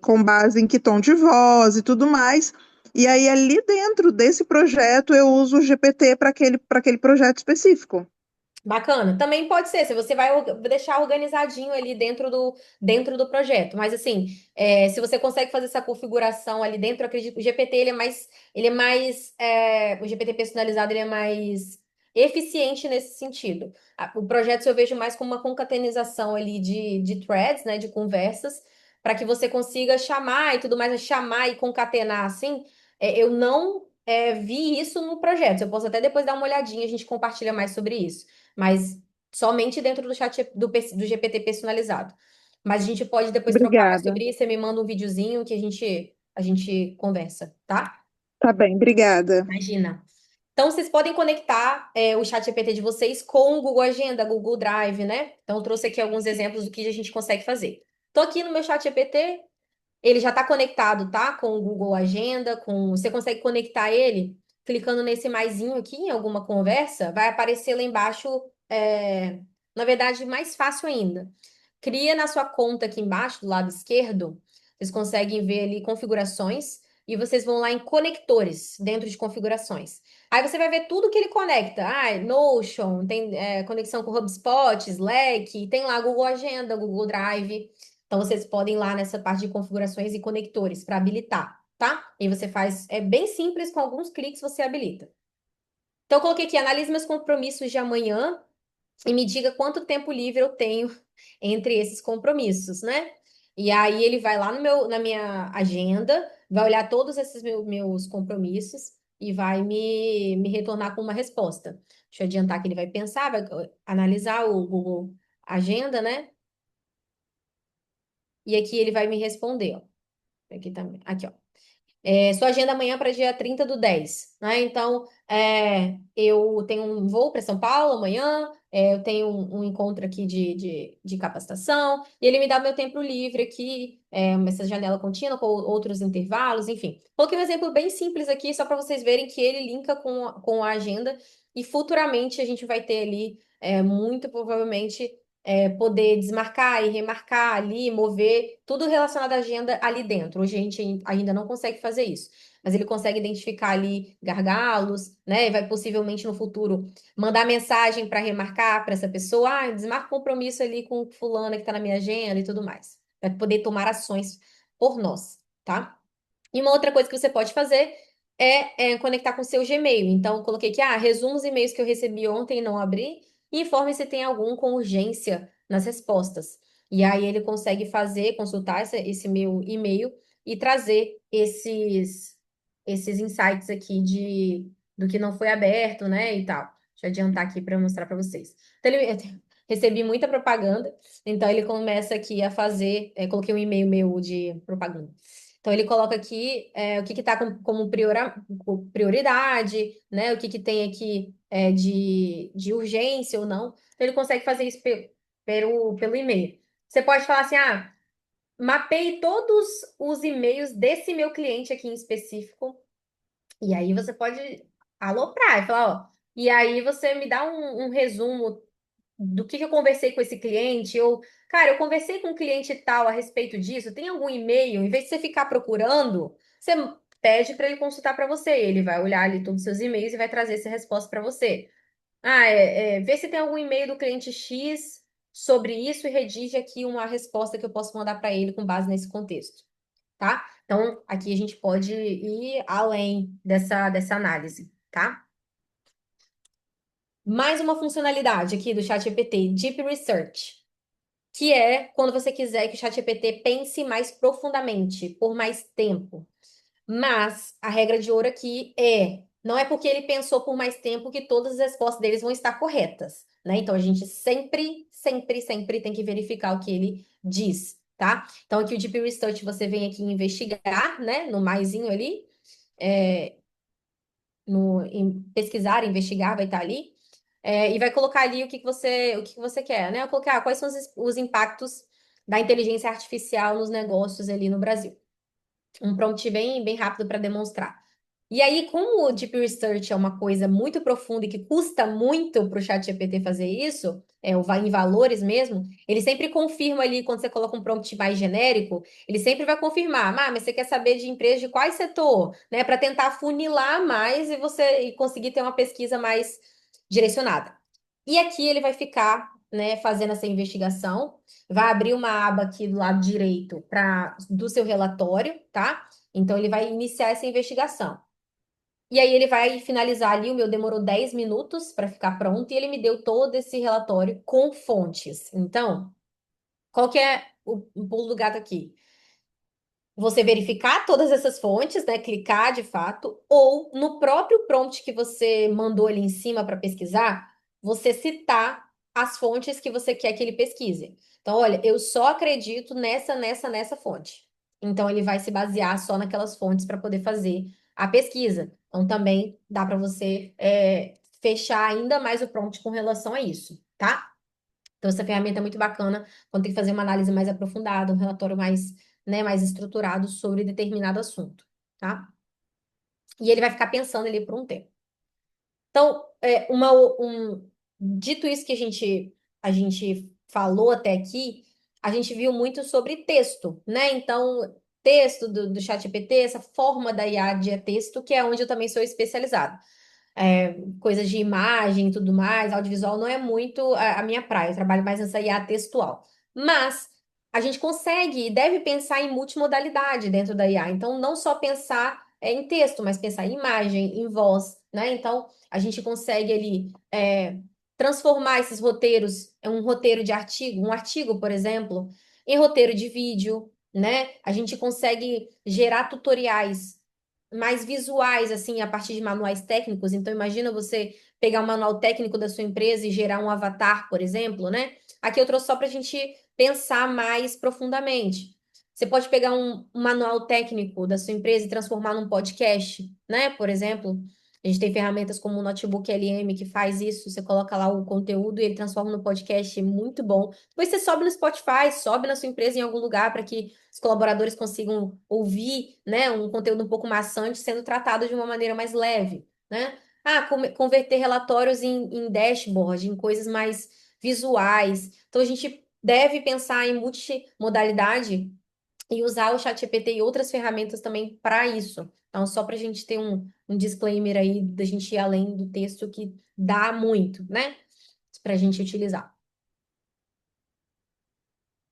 B: com base em que tom de voz e tudo mais. E aí, ali dentro desse projeto, eu uso o GPT para aquele projeto específico.
A: Bacana. Também pode ser, se você vai deixar organizadinho ali dentro do projeto. Mas assim, se você consegue fazer essa configuração ali dentro, eu acredito que o GPT o GPT personalizado ele é mais eficiente nesse sentido. O projeto eu vejo mais como uma concatenização ali de threads, né, de conversas, para que você consiga chamar e tudo mais, chamar e concatenar assim. Eu não vi isso no projeto. Eu posso até depois dar uma olhadinha, a gente compartilha mais sobre isso, mas somente dentro do chat do GPT personalizado. Mas a gente pode depois trocar mais
B: Obrigada.
A: sobre isso. Você me manda um videozinho que a gente conversa, tá?
B: Tá bem, obrigada.
A: Imagina. Então, vocês podem conectar o chat GPT de vocês com o Google Agenda, Google Drive, né? Então, eu trouxe aqui alguns exemplos do que a gente consegue fazer. Tô aqui no meu chat GPT, ele já está conectado, tá? Com o Google Agenda, você consegue conectar ele clicando nesse maisinho aqui em alguma conversa, vai aparecer lá embaixo, na verdade, mais fácil ainda. cria na sua conta aqui embaixo, do lado esquerdo, vocês conseguem ver ali configurações e vocês vão lá em conectores, dentro de configurações. Aí você vai ver tudo que ele conecta. Ah, Notion, tem conexão com HubSpot, Slack, tem lá Google Agenda, Google Drive. Então vocês podem ir lá nessa parte de configurações e conectores para habilitar, tá? E você faz, é bem simples, com alguns cliques você habilita. Então eu coloquei aqui, analise meus compromissos de amanhã e me diga quanto tempo livre eu tenho entre esses compromissos, né? E aí ele vai lá no na minha agenda, vai olhar todos esses meus compromissos e vai me retornar com uma resposta. Deixa eu adiantar que ele vai pensar, vai analisar o Google Agenda, né? E aqui ele vai me responder, ó. Aqui também, aqui, ó. Sua agenda amanhã para dia 30/10, né? Então, eu tenho um voo para São Paulo amanhã, eu tenho um encontro aqui de capacitação, e ele me dá meu tempo livre aqui, essa janela contínua com outros intervalos, enfim. Coloquei um exemplo bem simples aqui, só para vocês verem que ele linka com a agenda, e futuramente a gente vai ter ali, muito provavelmente, poder desmarcar e remarcar ali, mover tudo relacionado à agenda ali dentro. Hoje a gente ainda não consegue fazer isso, mas ele consegue identificar ali gargalos, né? E vai possivelmente no futuro mandar mensagem para remarcar para essa pessoa, desmarca o compromisso ali com fulana que está na minha agenda e tudo mais. Vai poder tomar ações por nós, tá? E uma outra coisa que você pode fazer é conectar com o seu Gmail. Então, eu coloquei aqui, resumo os e-mails que eu recebi ontem e não abri, e informe se tem algum com urgência nas respostas. E aí ele consegue consultar esse meu e-mail e trazer esses insights aqui do que não foi aberto, né, e tal. Deixa eu adiantar aqui para mostrar para vocês. Então, eu recebi muita propaganda, então ele começa aqui a fazer, coloquei um e-mail meu de propaganda. Então, ele coloca aqui o que está como prioridade, né? O que tem aqui de urgência ou não. Então, ele consegue fazer isso pelo e-mail. Você pode falar assim, mapeie todos os e-mails desse meu cliente aqui em específico. E aí você pode aloprar e falar, ó. E aí você me dá um resumo do que eu conversei com esse cliente, ou, cara, eu conversei com um cliente tal a respeito disso, tem algum e-mail? Em vez de você ficar procurando, você pede para ele consultar para você. Ele vai olhar ali todos os seus e-mails e vai trazer essa resposta para você. Vê se tem algum e-mail do cliente X sobre isso e redige aqui uma resposta que eu posso mandar para ele com base nesse contexto, tá? Então, aqui a gente pode ir além dessa análise, tá? Mais uma funcionalidade aqui do ChatGPT, Deep Research, que é quando você quiser que o ChatGPT pense mais profundamente, por mais tempo. Mas a regra de ouro aqui não é porque ele pensou por mais tempo que todas as respostas deles vão estar corretas, né? Então a gente sempre, sempre, sempre tem que verificar o que ele diz, tá? Então aqui o Deep Research você vem aqui investigar, né? No maisinho ali, é, em pesquisar, investigar, vai estar ali. E vai colocar ali o que você quer, né? Eu coloquei, quais são os impactos da inteligência artificial nos negócios ali no Brasil. Um prompt bem, bem rápido para demonstrar. E aí, como o Deep Research é uma coisa muito profunda e que custa muito para o ChatGPT fazer isso, em valores mesmo, ele sempre confirma ali, quando você coloca um prompt mais genérico, ele sempre vai confirmar, mas você quer saber de empresa de qual setor, né? Para tentar funilar mais e você conseguir ter uma pesquisa mais direcionada. E aqui ele vai ficar, né, fazendo essa investigação, vai abrir uma aba aqui do lado direito do seu relatório, tá? Então ele vai iniciar essa investigação. E aí ele vai finalizar ali, o meu demorou 10 minutos para ficar pronto, e ele me deu todo esse relatório com fontes. Então, qual que é o pulo do gato aqui? Você verificar todas essas fontes, né? Clicar de fato, ou no próprio prompt que você mandou ali em cima para pesquisar, você citar as fontes que você quer que ele pesquise. Então, olha, eu só acredito nessa fonte. Então, ele vai se basear só naquelas fontes para poder fazer a pesquisa. Então, também dá para você fechar ainda mais o prompt com relação a isso, tá? Então, essa ferramenta é muito bacana quando tem que fazer uma análise mais aprofundada, um relatório mais, né, mais estruturado sobre determinado assunto, tá? E ele vai ficar pensando ali por um tempo. Então, dito isso que a gente falou até aqui, a gente viu muito sobre texto, né? Então, texto do ChatGPT, essa forma da IA de texto, que é onde eu também sou especializada. Coisas de imagem e tudo mais, audiovisual não é muito a minha praia, eu trabalho mais nessa IA textual. Mas a gente consegue e deve pensar em multimodalidade dentro da IA. Então, não só pensar em texto, mas pensar em imagem, em voz, né? Então, a gente consegue ali transformar esses roteiros, um roteiro de artigo, um artigo, por exemplo, em roteiro de vídeo, né? A gente consegue gerar tutoriais mais visuais, assim, a partir de manuais técnicos. Então, imagina você pegar um manual técnico da sua empresa e gerar um avatar, por exemplo, né? Aqui eu trouxe só para a gente pensar mais profundamente. Você pode pegar um manual técnico da sua empresa e transformar num podcast, né? Por exemplo, a gente tem ferramentas como o Notebook LM que faz isso. Você coloca lá o conteúdo e ele transforma no podcast, muito bom. Depois você sobe no Spotify, sobe na sua empresa em algum lugar para que os colaboradores consigam ouvir, né, um conteúdo um pouco maçante sendo tratado de uma maneira mais leve, né? Ah, converter relatórios em dashboard, em coisas mais visuais. Então, a gente deve pensar em multimodalidade e usar o ChatGPT e outras ferramentas também para isso. Então, só para a gente ter um disclaimer aí da gente ir além do texto que dá muito, né? Para a gente utilizar.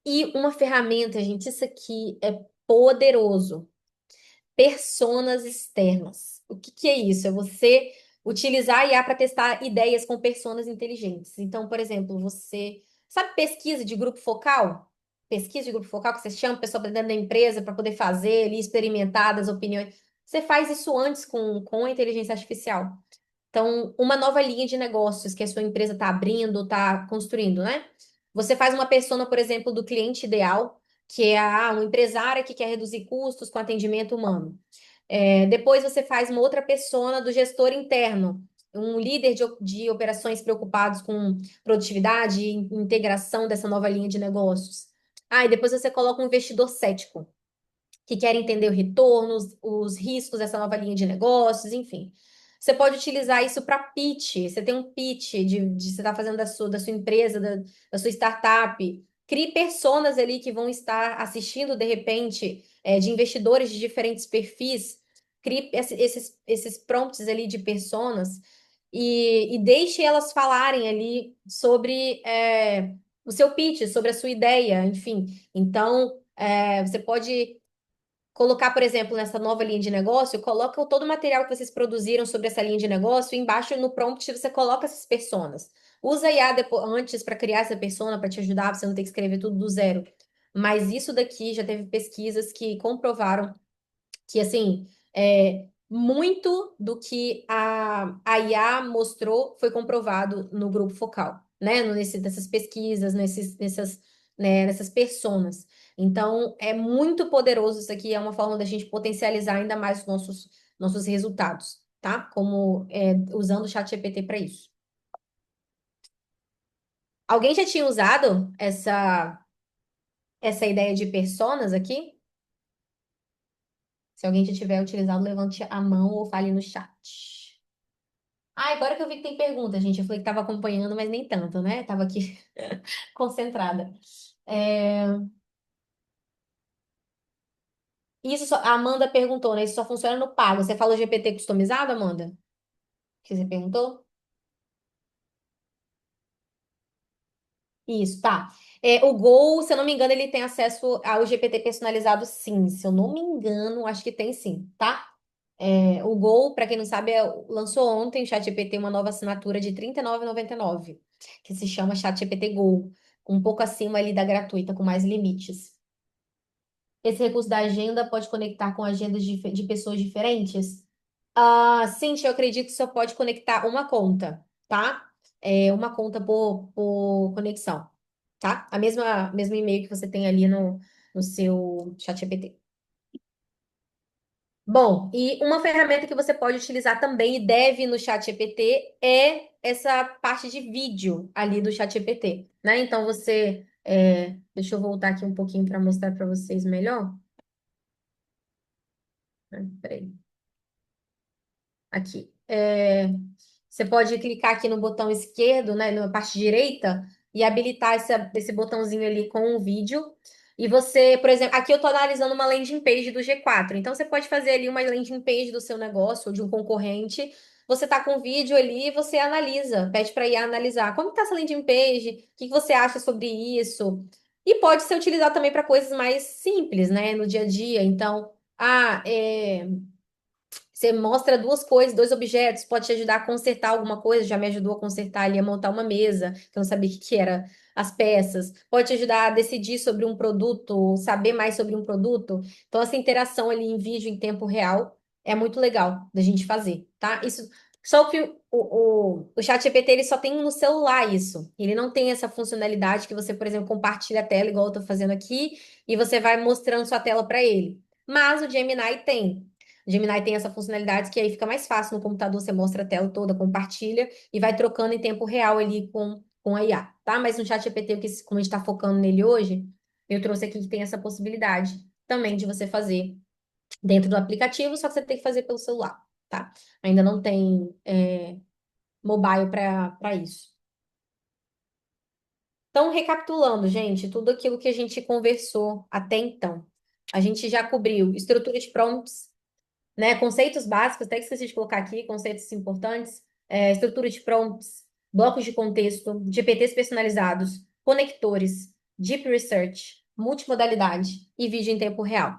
A: E uma ferramenta, gente, isso aqui é poderoso. Personas externas. O que que é isso? É você utilizar a IA para testar ideias com personas inteligentes. Então, por exemplo, você sabe pesquisa de grupo focal? Pesquisa de grupo focal que você chama a pessoa para dentro da empresa para poder fazer ali, experimentar das opiniões. Você faz isso antes com a inteligência artificial. Então, uma nova linha de negócios que a sua empresa está abrindo, está construindo, né? Você faz uma persona, por exemplo, do cliente ideal, que é um empresário que quer reduzir custos com atendimento humano. Depois você faz uma outra persona do gestor interno, um líder de operações preocupados com produtividade e integração dessa nova linha de negócios. E depois você coloca um investidor cético que quer entender o retorno, os riscos dessa nova linha de negócios, enfim. Você pode utilizar isso para pitch. Você tem um pitch de você está fazendo da sua empresa, da sua startup. Crie personas ali que vão estar assistindo, de repente, de investidores de diferentes perfis. Crie esses prompts ali de personas e deixe elas falarem ali sobre o seu pitch, sobre a sua ideia, enfim. Então, você pode colocar, por exemplo, nessa nova linha de negócio, coloca todo o material que vocês produziram sobre essa linha de negócio, e embaixo no prompt você coloca essas personas. Usa a IA antes para criar essa persona, para te ajudar, pra você não ter que escrever tudo do zero. Mas isso daqui já teve pesquisas que comprovaram que, assim, muito do que a IA mostrou foi comprovado no grupo focal, né? Nessas pesquisas, nessas personas. Então, é muito poderoso isso aqui, é uma forma da gente potencializar ainda mais os nossos resultados, tá? Como usando o ChatGPT para isso. Alguém já tinha usado essa ideia de personas aqui? Se alguém já tiver utilizado, levante a mão ou fale no chat. Agora que eu vi que tem pergunta, gente. Eu falei que estava acompanhando, mas nem tanto, né? Tava aqui concentrada. É, a Amanda perguntou, né? Isso só funciona no pago. Você falou GPT customizado, Amanda? Que você perguntou? Isso, tá. O Gol, se eu não me engano, ele tem acesso ao GPT personalizado, sim. Se eu não me engano, acho que tem sim, tá? O Gol, para quem não sabe, lançou ontem o ChatGPT uma nova assinatura de R$ 39,99, que se chama ChatGPT Go, um pouco acima ali da gratuita, com mais limites. Esse recurso da agenda pode conectar com agendas de pessoas diferentes? Sim, eu acredito que só pode conectar uma conta, tá? Uma conta por conexão, tá? Mesmo e-mail que você tem ali no seu ChatGPT. Bom, e uma ferramenta que você pode utilizar também e deve no ChatGPT é essa parte de vídeo ali do ChatGPT, né? Então deixa eu voltar aqui um pouquinho para mostrar para vocês melhor. Peraí. Aqui. Você pode clicar aqui no botão esquerdo, né, na parte direita, e habilitar esse botãozinho ali com um vídeo. E você, por exemplo, aqui eu estou analisando uma landing page do G4. Então você pode fazer ali uma landing page do seu negócio ou de um concorrente. Você tá com o vídeo ali e você analisa, pede para ir analisar. Como está essa landing page? O que que você acha sobre isso? E pode ser utilizado também para coisas mais simples, né, no dia a dia. Então, você mostra duas coisas, dois objetos, pode te ajudar a consertar alguma coisa, já me ajudou a consertar ali, a montar uma mesa, que eu não sabia o que que era as peças. Pode te ajudar a decidir sobre um produto, saber mais sobre um produto. Então, essa interação ali em vídeo em tempo real é muito legal da gente fazer, tá? Isso, só que o ChatGPT, ele só tem no celular isso. Ele não tem essa funcionalidade que você, por exemplo, compartilha a tela, igual eu tô fazendo aqui, e você vai mostrando sua tela para ele. Mas o Gemini tem. O Gemini tem essa funcionalidade que aí fica mais fácil no computador, você mostra a tela toda, compartilha e vai trocando em tempo real ali com a IA, tá? Mas no ChatGPT, como a gente está focando nele hoje, eu trouxe aqui que tem essa possibilidade também de você fazer dentro do aplicativo, só que você tem que fazer pelo celular, tá? Ainda não tem mobile para isso. Então, recapitulando, gente, tudo aquilo que a gente conversou até então. A gente já cobriu estrutura de prompts, né? Conceitos básicos, até que esqueci de colocar aqui, conceitos importantes, estrutura de prompts, blocos de contexto, GPTs personalizados, conectores, deep research, multimodalidade e vídeo em tempo real.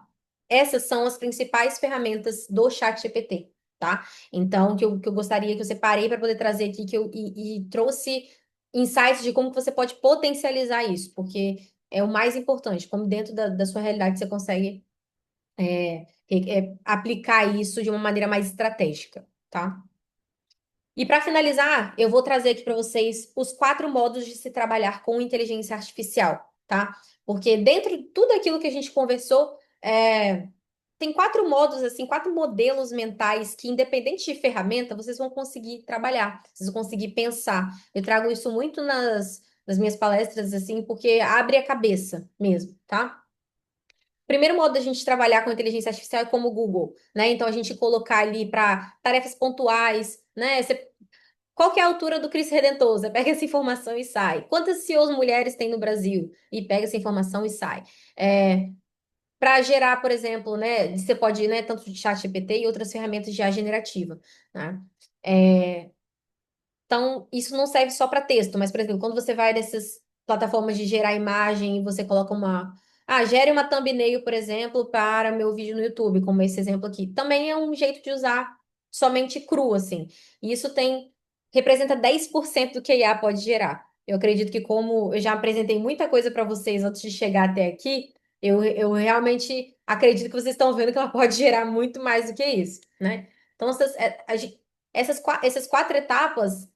A: Essas são as principais ferramentas do ChatGPT, tá? Então, que eu gostaria que eu separei para poder trazer aqui e trouxe insights de como que você pode potencializar isso, porque é o mais importante, como dentro da sua realidade você consegue aplicar isso de uma maneira mais estratégica, tá? E para finalizar, eu vou trazer aqui para vocês os 4 modos de se trabalhar com inteligência artificial, tá? Porque dentro de tudo aquilo que a gente conversou, tem 4 modos, assim, 4 modelos mentais que, independente de ferramenta, vocês vão conseguir trabalhar, vocês vão conseguir pensar. Eu trago isso muito nas minhas palestras, assim, porque abre a cabeça mesmo, tá? Primeiro modo da gente trabalhar com inteligência artificial é como o Google, né? Então a gente colocar ali para tarefas pontuais, né? Qual que é a altura do Cristo Redentor? Você pega essa informação e sai. Quantas CEOs mulheres tem no Brasil? E pega essa informação e sai. Para gerar, por exemplo, né? Você pode, né? Tanto de chat GPT e outras ferramentas de IA generativa, né? É, então, isso não serve só para texto, mas, por exemplo, quando você vai nessas plataformas de gerar imagem e você coloca uma. Ah, gere uma thumbnail, por exemplo, para meu vídeo no YouTube, como esse exemplo aqui. Também é um jeito de usar somente cru, assim. E isso representa 10% do que a IA pode gerar. Eu acredito que, como eu já apresentei muita coisa para vocês antes de chegar até aqui, eu realmente acredito que vocês estão vendo que ela pode gerar muito mais do que isso, né? Então, essas 4 etapas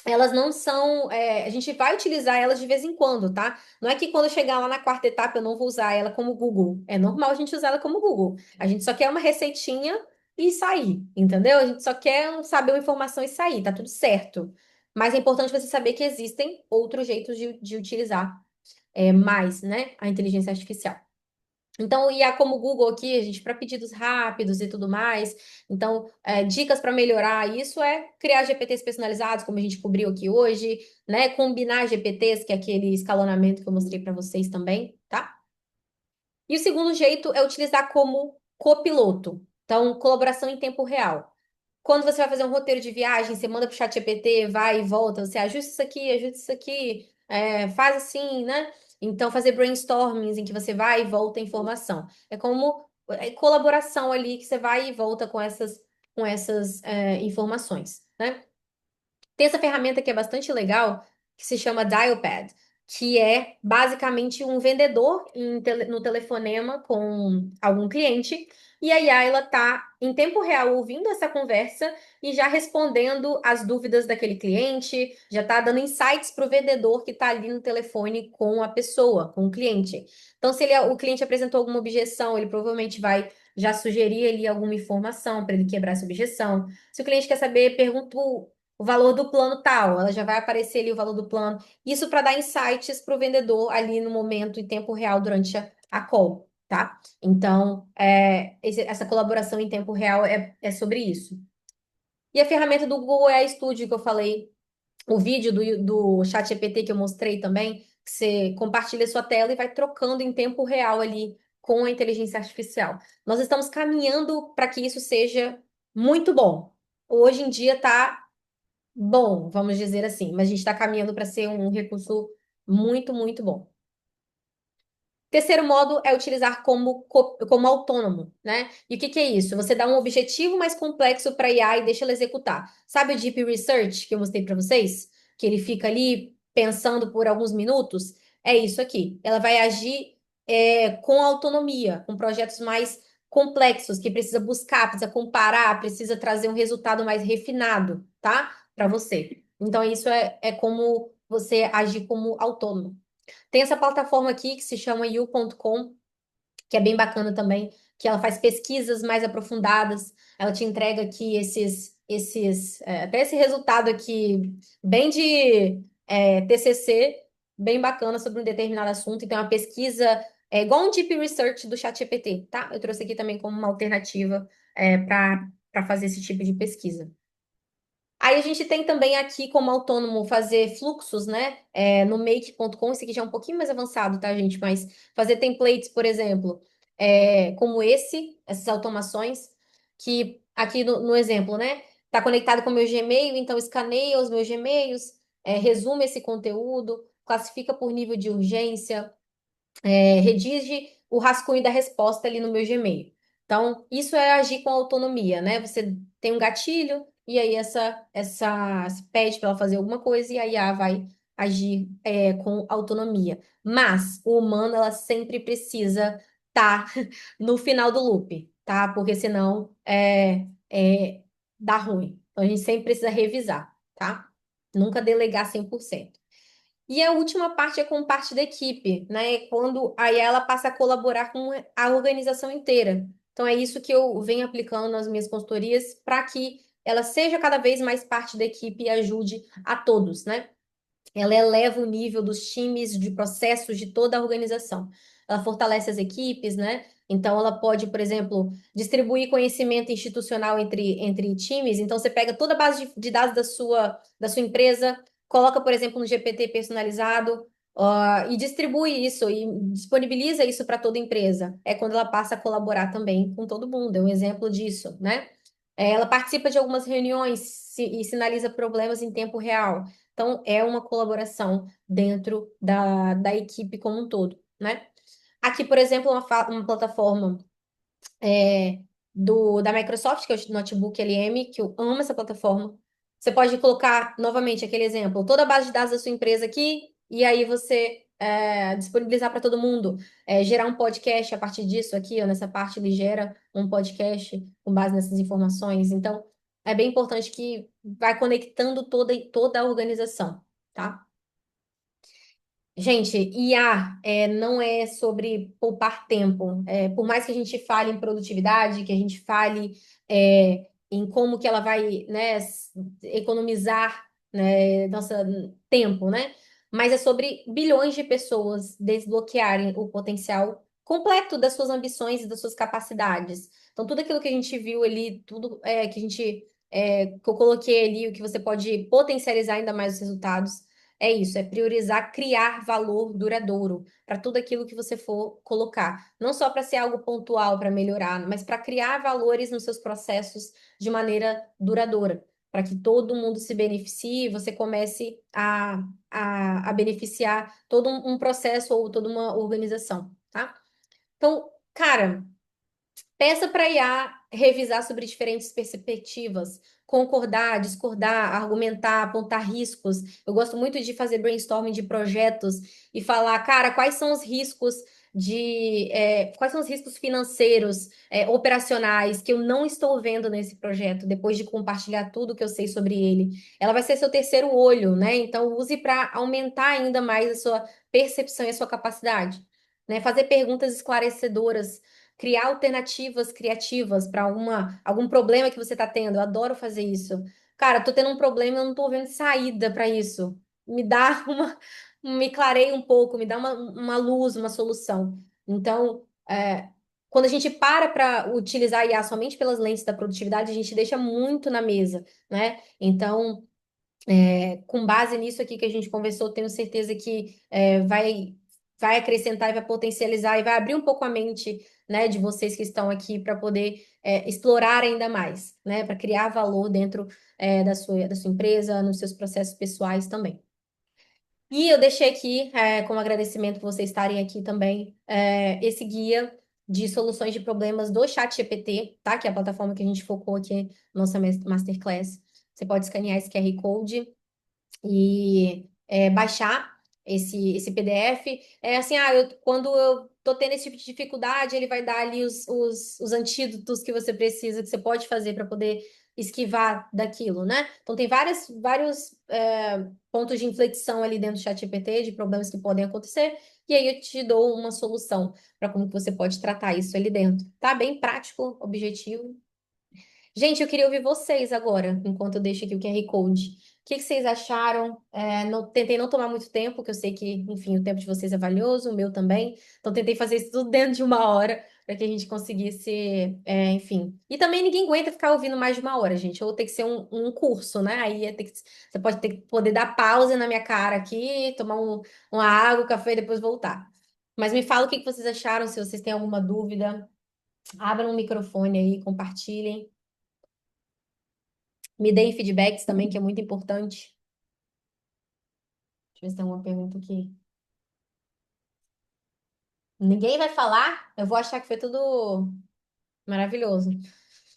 A: elas não são. A gente vai utilizar elas de vez em quando, tá? Não é que quando eu chegar lá na 4ª etapa eu não vou usar ela como Google. É normal a gente usar ela como Google. A gente só quer uma receitinha e sair, entendeu? A gente só quer saber uma informação e sair, tá tudo certo. Mas é importante você saber que existem outros jeitos de utilizar mais, né, a inteligência artificial. Então, IA como o Google aqui, a gente, para pedidos rápidos e tudo mais. Então, dicas para melhorar isso é criar GPTs personalizados, como a gente cobriu aqui hoje, né? Combinar GPTs, que é aquele escalonamento que eu mostrei para vocês também, tá? E o segundo jeito é utilizar como copiloto. Então, colaboração em tempo real. Quando você vai fazer um roteiro de viagem, você manda para o chat GPT, vai e volta, você ajusta isso aqui, faz assim, né? Então, fazer brainstormings em que você vai e volta a informação. É como colaboração ali que você vai e volta com essas informações, né? Tem essa ferramenta que é bastante legal, que se chama Dialpad, que é basicamente um vendedor no telefonema com algum cliente, e a IA ela tá em tempo real ouvindo essa conversa e já respondendo as dúvidas daquele cliente, já tá dando insights para o vendedor que está ali no telefone com a pessoa, com o cliente. Então, se o cliente apresentou alguma objeção, ele provavelmente vai já sugerir ali alguma informação para ele quebrar essa objeção. Se o cliente quer saber, pergunta o valor do plano tal, ela já vai aparecer ali o valor do plano. Isso para dar insights para o vendedor ali no momento, em tempo real, durante a call, tá? Então, essa colaboração em tempo real é sobre isso. E a ferramenta do Google AI Studio que eu falei o vídeo do ChatGPT que eu mostrei também, que você compartilha sua tela e vai trocando em tempo real ali com a inteligência artificial. Nós estamos caminhando para que isso seja muito bom. Hoje em dia está bom, vamos dizer assim, mas a gente está caminhando para ser um recurso muito, muito bom. Terceiro modo é utilizar como autônomo, né? E o que que é isso? Você dá um objetivo mais complexo para a IA e deixa ela executar. Sabe o Deep Research que eu mostrei para vocês? Que ele fica ali pensando por alguns minutos? É isso aqui. Ela vai agir com autonomia, com projetos mais complexos, que precisa buscar, precisa comparar, precisa trazer um resultado mais refinado, tá? Para você. Então, isso é como você agir como autônomo. Tem essa plataforma aqui que se chama you.com, que é bem bacana também, que ela faz pesquisas mais aprofundadas, ela te entrega aqui até esse resultado aqui, bem de TCC, bem bacana sobre um determinado assunto. Então, é uma pesquisa, igual um deep research do ChatGPT, tá? Eu trouxe aqui também como uma alternativa para fazer esse tipo de pesquisa. Aí a gente tem também aqui como autônomo fazer fluxos, né? No make.com, esse aqui já é um pouquinho mais avançado, tá, gente? Mas fazer templates, por exemplo, como essas automações, que aqui no exemplo, né? Tá conectado com o meu Gmail, então escaneia os meus Gmails, resume esse conteúdo, classifica por nível de urgência, redige o rascunho da resposta ali no meu Gmail. Então, isso é agir com autonomia, né? Você tem um gatilho e aí essa você pede para ela fazer alguma coisa e a IA vai agir com autonomia. Mas o humano, ela sempre precisa estar no final do loop, tá? Porque senão dá ruim. Então, a gente sempre precisa revisar, tá? Nunca delegar 100%. E a última parte é com parte da equipe, né? Quando aí ela passa a colaborar com a organização inteira. Então é isso que eu venho aplicando nas minhas consultorias para que ela seja cada vez mais parte da equipe e ajude a todos, né? Ela eleva o nível dos times, de processos de toda a organização. Ela fortalece as equipes, né? Então, ela pode, por exemplo, distribuir conhecimento institucional entre times. Então, você pega toda a base de dados da sua empresa, coloca, por exemplo, no GPT personalizado, e distribui isso e disponibiliza isso para toda a empresa. É quando ela passa a colaborar também com todo mundo. É um exemplo disso, né? Ela participa de algumas reuniões e sinaliza problemas em tempo real. Então, é uma colaboração dentro da equipe como um todo, né? Aqui, por exemplo, uma plataforma da Microsoft, que é o Notebook LM, que eu amo essa plataforma. Você pode colocar, novamente, aquele exemplo, toda a base de dados da sua empresa aqui, e aí você disponibilizar para todo mundo, gerar um podcast a partir disso aqui, ó, nessa parte ele gera um podcast com base nessas informações. Então, é bem importante que vai conectando toda a organização, tá? Gente, IA não é sobre poupar tempo. Por mais que a gente fale em produtividade, que a gente fale em como que ela vai, né, economizar, né, nossa tempo, né? Mas é sobre bilhões de pessoas desbloquearem o potencial completo das suas ambições e das suas capacidades. Então, tudo aquilo que a gente viu ali, tudo que eu coloquei ali, o que você pode potencializar ainda mais os resultados é isso, é priorizar criar valor duradouro para tudo aquilo que você for colocar. Não só para ser algo pontual para melhorar, mas para criar valores nos seus processos de maneira duradoura, para que todo mundo se beneficie e você comece a beneficiar todo um processo ou toda uma organização, tá? Então, cara. Peça para a IA revisar sobre diferentes perspectivas, concordar, discordar, argumentar, apontar riscos. Eu gosto muito de fazer brainstorming de projetos e falar, cara, quais são os riscos financeiros, operacionais que eu não estou vendo nesse projeto, depois de compartilhar tudo que eu sei sobre ele. Ela vai ser seu terceiro olho, né? Então use para aumentar ainda mais a sua percepção e a sua capacidade, né? Fazer perguntas esclarecedoras, criar alternativas criativas para algum problema que você está tendo. Eu adoro fazer isso. Cara, tô tendo um problema, eu não tô vendo saída para isso. Me dá me clareia um pouco, me dá uma luz, uma solução. Então, quando a gente para utilizar a IA somente pelas lentes da produtividade, a gente deixa muito na mesa, né? Então, Com base nisso aqui que a gente conversou, tenho certeza que vai acrescentar e vai potencializar e vai abrir um pouco a mente, né, de vocês que estão aqui para poder explorar ainda mais, né, para criar valor dentro da sua empresa, nos seus processos pessoais também. E eu deixei aqui, como agradecimento por vocês estarem aqui também, esse guia de soluções de problemas do ChatGPT, tá? Que é a plataforma que a gente focou aqui na nossa Masterclass. Você pode escanear esse QR Code e baixar esse PDF. É assim, quando eu tô tendo esse tipo de dificuldade, ele vai dar ali os antídotos que você precisa, que você pode fazer para poder esquivar daquilo, né? Então tem vários pontos de inflexão ali dentro do ChatGPT, de problemas que podem acontecer, e aí eu te dou uma solução para como que você pode tratar isso ali dentro. Tá bem prático, objetivo. Gente, eu queria ouvir vocês agora, enquanto eu deixo aqui o QR Code. O que que vocês acharam? Tentei não tomar muito tempo, que eu sei que, enfim, o tempo de vocês é valioso, o meu também. Então, tentei fazer isso tudo dentro de uma hora, para que a gente conseguisse, enfim. E também ninguém aguenta ficar ouvindo mais de uma hora, gente. Ou tem que ser um curso, né? Aí você pode poder dar pausa na minha cara aqui, tomar uma água, um café e depois voltar. Mas me fala o que que vocês acharam, se vocês têm alguma dúvida. Abram o microfone aí, compartilhem. Me deem feedbacks também, que é muito importante. Deixa eu ver se tem alguma pergunta aqui. Ninguém vai falar? Eu vou achar que foi tudo maravilhoso.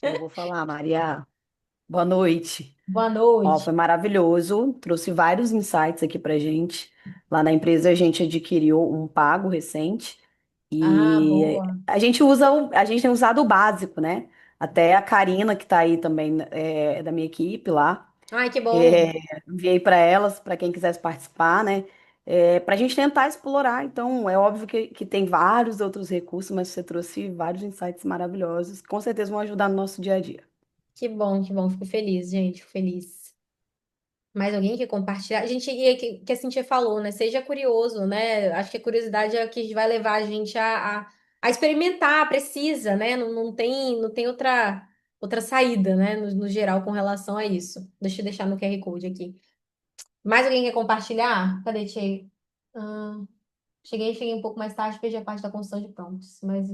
C: Eu vou falar, Maria. Boa noite.
A: Boa
C: Ó,
A: noite.
C: foi maravilhoso. Trouxe vários insights aqui pra gente. Lá na empresa a gente adquiriu um pago recente
A: Ah,
C: e
A: boa.
C: a gente tem usado o básico, né? Até a Karina, que tá aí também, é da minha equipe lá,
A: Ai, que bom.
C: é, enviei para elas, para quem quisesse participar, né? Para a gente tentar explorar. Então, é óbvio que tem vários outros recursos, mas você trouxe vários insights maravilhosos, que com certeza vão ajudar no nosso dia a dia.
A: Que bom, que bom. Fico feliz, gente. Fico feliz. Mais alguém quer compartilhar? A gente, e é que a Cintia falou, né? Seja curioso, né? Acho que a curiosidade é o que vai levar a gente a experimentar, precisa, né? Não tem outra saída, né? No geral, com relação a isso. Deixa eu deixar no QR Code aqui. Mais alguém quer compartilhar? Cadê, Tchê? Ah, cheguei um pouco mais tarde, perdi a parte da construção de prompts. Mas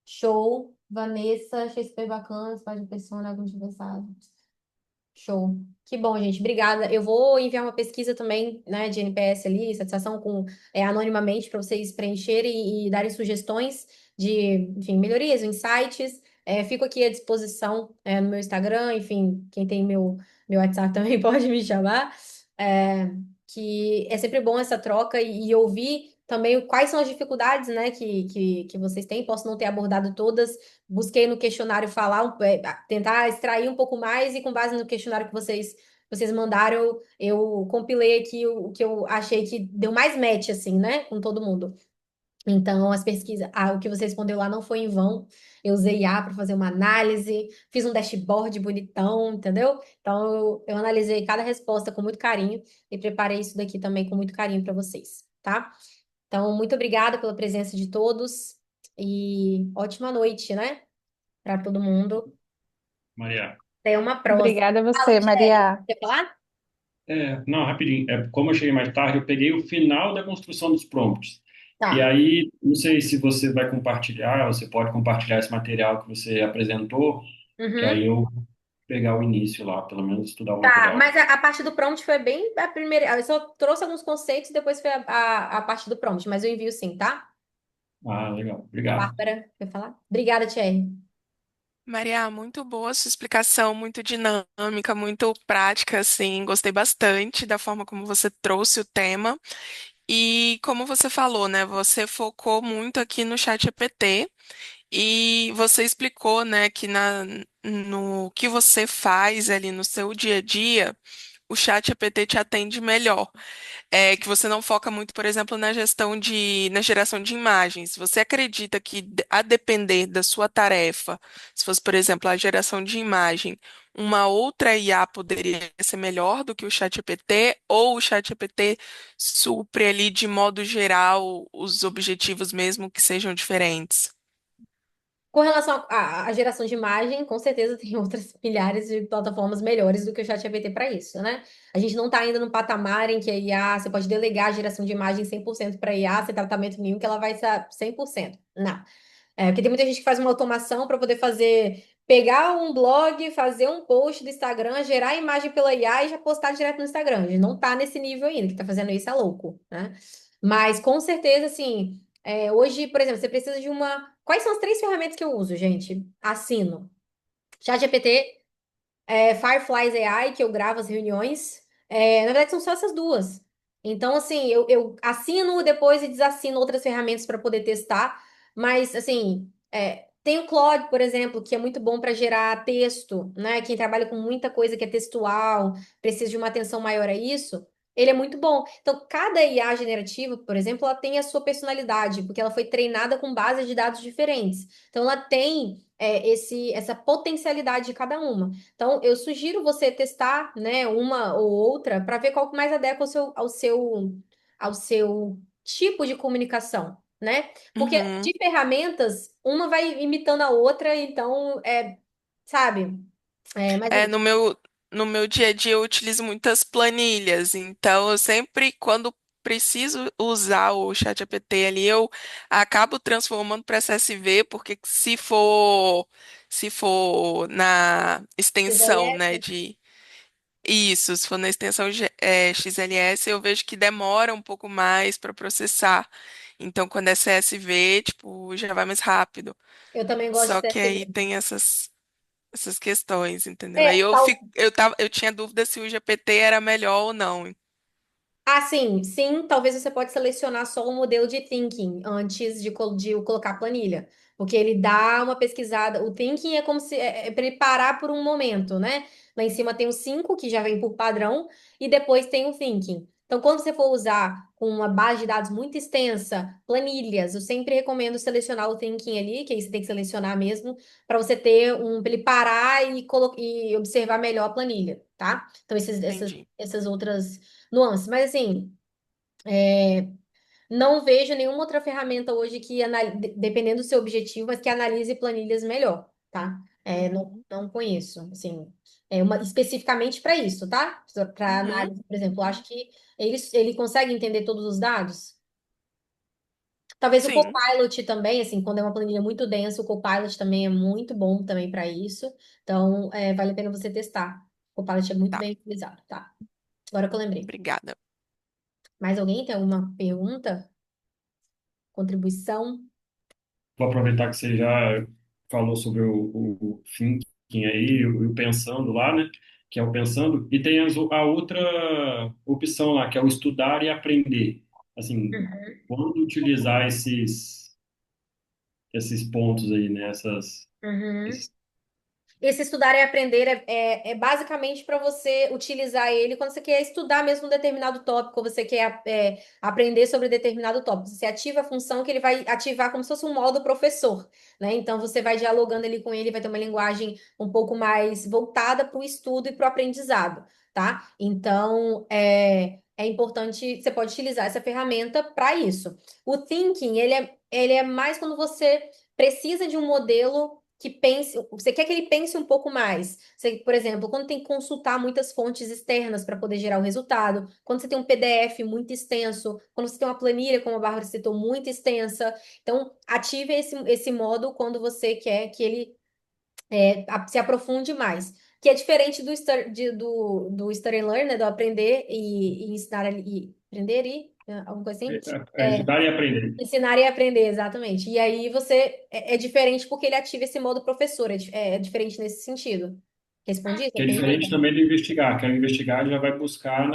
A: show. Vanessa, achei super bacana, você pode persona, alguns conversado. Show. Que bom, gente. Obrigada. Eu vou enviar uma pesquisa também, né, de NPS ali, satisfação anonimamente para vocês preencherem e darem sugestões de, enfim, melhorias, insights. Fico aqui à disposição, no meu Instagram, enfim, quem tem meu WhatsApp também pode me chamar. É, que é sempre bom essa troca e ouvir também quais são as dificuldades, né, que vocês têm. Posso não ter abordado todas, busquei no questionário falar, tentar extrair um pouco mais e com base no questionário que vocês mandaram, eu compilei aqui o que eu achei que deu mais match, assim, né, com todo mundo. Então, as pesquisas, o que você respondeu lá não foi em vão. Eu usei IA para fazer uma análise, fiz um dashboard bonitão, entendeu? Então, eu analisei cada resposta com muito carinho e preparei isso daqui também com muito carinho para vocês, tá? Então, muito obrigada pela presença de todos e ótima noite, né? Para todo mundo.
D: Maria.
A: Até uma próxima.
B: Obrigada a
A: Fala,
B: você,
A: Thierry.
B: Maria.
A: Quer falar?
D: Não, rapidinho. Como eu cheguei mais tarde, eu peguei o final da construção dos prompts. E
A: Tá.
D: aí, não sei se você vai compartilhar, você pode compartilhar esse material que você apresentou, que
A: Uhum.
D: aí eu pegar o início lá, pelo menos estudar o
A: Tá,
D: material.
A: mas a parte do prompt foi bem a primeira. Eu só trouxe alguns conceitos e depois foi a parte do prompt, mas eu envio sim, tá?
D: Ah, legal. Obrigado.
A: Bárbara, quer falar? Obrigada, Thierry.
E: Maria, muito boa sua explicação, muito dinâmica, muito prática, assim. Gostei bastante da forma como você trouxe o tema. E como você falou, né? Você focou muito aqui no chat GPT e você explicou, né, que no que você faz ali no seu dia a dia, o chat GPT te atende melhor. Que você não foca muito, por exemplo, na geração de imagens. Você acredita que, a depender da sua tarefa, se fosse, por exemplo, a geração de imagem, uma outra IA poderia ser melhor do que o ChatGPT, ou o ChatGPT supre ali de modo geral os objetivos mesmo que sejam diferentes?
A: Com relação à geração de imagem, com certeza tem outras milhares de plataformas melhores do que o ChatGPT para isso, né? A gente não está ainda no patamar em que a IA, você pode delegar a geração de imagem 100% para a IA, sem tratamento nenhum, que ela vai ser 100%. Não. Porque tem muita gente que faz uma automação para poder pegar um blog, fazer um post do Instagram, gerar a imagem pela IA e já postar direto no Instagram. A gente não tá nesse nível ainda, que tá fazendo isso é louco, né? Mas com certeza, assim, hoje, por exemplo, você precisa de uma. Quais são as três ferramentas que eu uso, gente? Assino. ChatGPT, Fireflies AI, que eu gravo as reuniões. Na verdade, são só essas duas. Então, assim, eu assino depois e desassino outras ferramentas para poder testar. Mas, assim, tem o Claude, por exemplo, que é muito bom para gerar texto, né? Quem trabalha com muita coisa que é textual, precisa de uma atenção maior a isso. Ele é muito bom. Então, cada IA generativa, por exemplo, ela tem a sua personalidade, porque ela foi treinada com bases de dados diferentes. Então, ela tem essa potencialidade de cada uma. Então, eu sugiro você testar, né, uma ou outra para ver qual que mais adequa ao seu tipo de comunicação, né? Porque
E: Uhum.
A: de ferramentas, uma vai imitando a outra, então, sabe? Mas
E: É, no meu dia a dia eu utilizo muitas planilhas, então eu sempre, quando preciso usar o ChatGPT ali, eu acabo transformando para CSV, porque se for na extensão, né,
A: XLS,
E: de isso, se for na extensão XLS, eu vejo que demora um pouco mais para processar. Então, quando é CSV, tipo, já vai mais rápido.
A: eu também gosto de
E: Só que aí
A: CSV.
E: tem essas questões, entendeu? Aí
A: É,
E: eu tinha dúvida se o GPT era melhor ou não.
A: sim, talvez você pode selecionar só o modelo de thinking antes de colocar a planilha, porque ele dá uma pesquisada. O thinking é como se para ele parar por um momento, né? Lá em cima tem o 5 que já vem por padrão, e depois tem o thinking. Então, quando você for usar com uma base de dados muito extensa, planilhas, eu sempre recomendo selecionar o thinking ali, que aí você tem que selecionar mesmo, para você ter para ele parar e observar melhor a planilha, tá? Então,
E: Entendi.
A: essas outras nuances. Mas assim, não vejo nenhuma outra ferramenta hoje que, dependendo do seu objetivo, mas que analise planilhas melhor, tá? Não,
E: Uhum.
A: não conheço, assim, especificamente para isso, tá? Para
E: Uhum.
A: análise, por exemplo, eu acho que ele consegue entender todos os dados. Talvez o
E: Sim,
A: Copilot também, assim, quando é uma planilha muito densa, o Copilot também é muito bom também para isso. Então, vale a pena você testar. O Copilot é muito
E: tá.
A: bem utilizado, tá? Agora que eu lembrei.
E: Obrigada.
A: Mais alguém tem alguma pergunta? Contribuição?
D: Vou aproveitar que você já falou sobre o thinking aí, o pensando lá, né? Que é o pensando, e tem a outra opção lá, que é o estudar e aprender. Assim, quando utilizar esses pontos aí, né?
A: Uhum.
D: Esses,
A: Esse estudar e aprender é basicamente para você utilizar ele quando você quer estudar mesmo um determinado tópico, ou você quer aprender sobre determinado tópico. Você ativa a função que ele vai ativar como se fosse um modo professor, né? Então você vai dialogando ali com ele, vai ter uma linguagem um pouco mais voltada para o estudo e para o aprendizado, tá? Então é importante, você pode utilizar essa ferramenta para isso. O thinking, ele é mais quando você precisa de um modelo que pense, você quer que ele pense um pouco mais. Você, por exemplo, quando tem que consultar muitas fontes externas para poder gerar o resultado, quando você tem um PDF muito extenso, quando você tem uma planilha, como a Bárbara citou, muito extensa. Então, ative esse modo quando você quer que ele se aprofunde mais. Que é diferente do study and learn, né, do aprender e ensinar e aprender e alguma coisa assim.
D: estudar e aprender.
A: Ensinar e aprender, exatamente. E aí você é diferente porque ele ativa esse modo professor, é diferente nesse sentido. Respondi
D: Que
A: sua
D: é
A: pergunta?
D: diferente também do investigar, que o investigar já vai buscar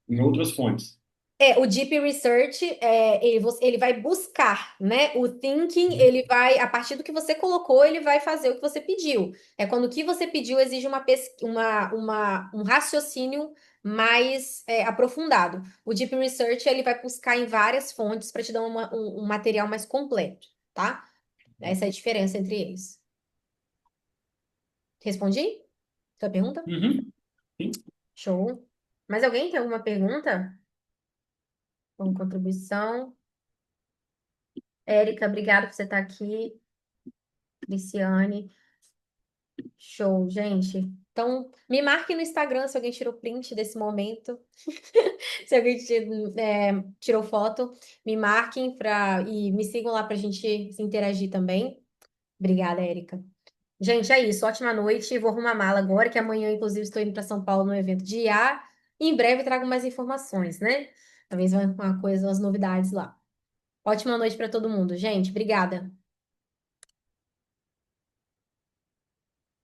D: em outras fontes.
A: O Deep Research, ele vai buscar, né? O Thinking, ele vai, a partir do que você colocou, ele vai fazer o que você pediu. É quando o que você pediu exige um raciocínio mais aprofundado. O Deep Research, ele vai buscar em várias fontes para te dar um material mais completo, tá? Essa é a diferença entre eles. Respondi? Sua pergunta?
D: Uhum. Sim.
A: Show. Mais alguém tem alguma pergunta? Alguma contribuição? Érica, obrigada por você estar aqui. Criciane. Show, gente. Então, me marque no Instagram se alguém tirou print desse momento. Se alguém tirou foto, me marquem e me sigam lá para a gente se interagir também. Obrigada, Érica. Gente, é isso. Ótima noite. Vou arrumar mala agora, que amanhã, inclusive, estou indo para São Paulo no evento de IA. E em breve trago mais informações, né? Talvez uma coisa, umas novidades lá. Ótima noite para todo mundo, gente. Obrigada.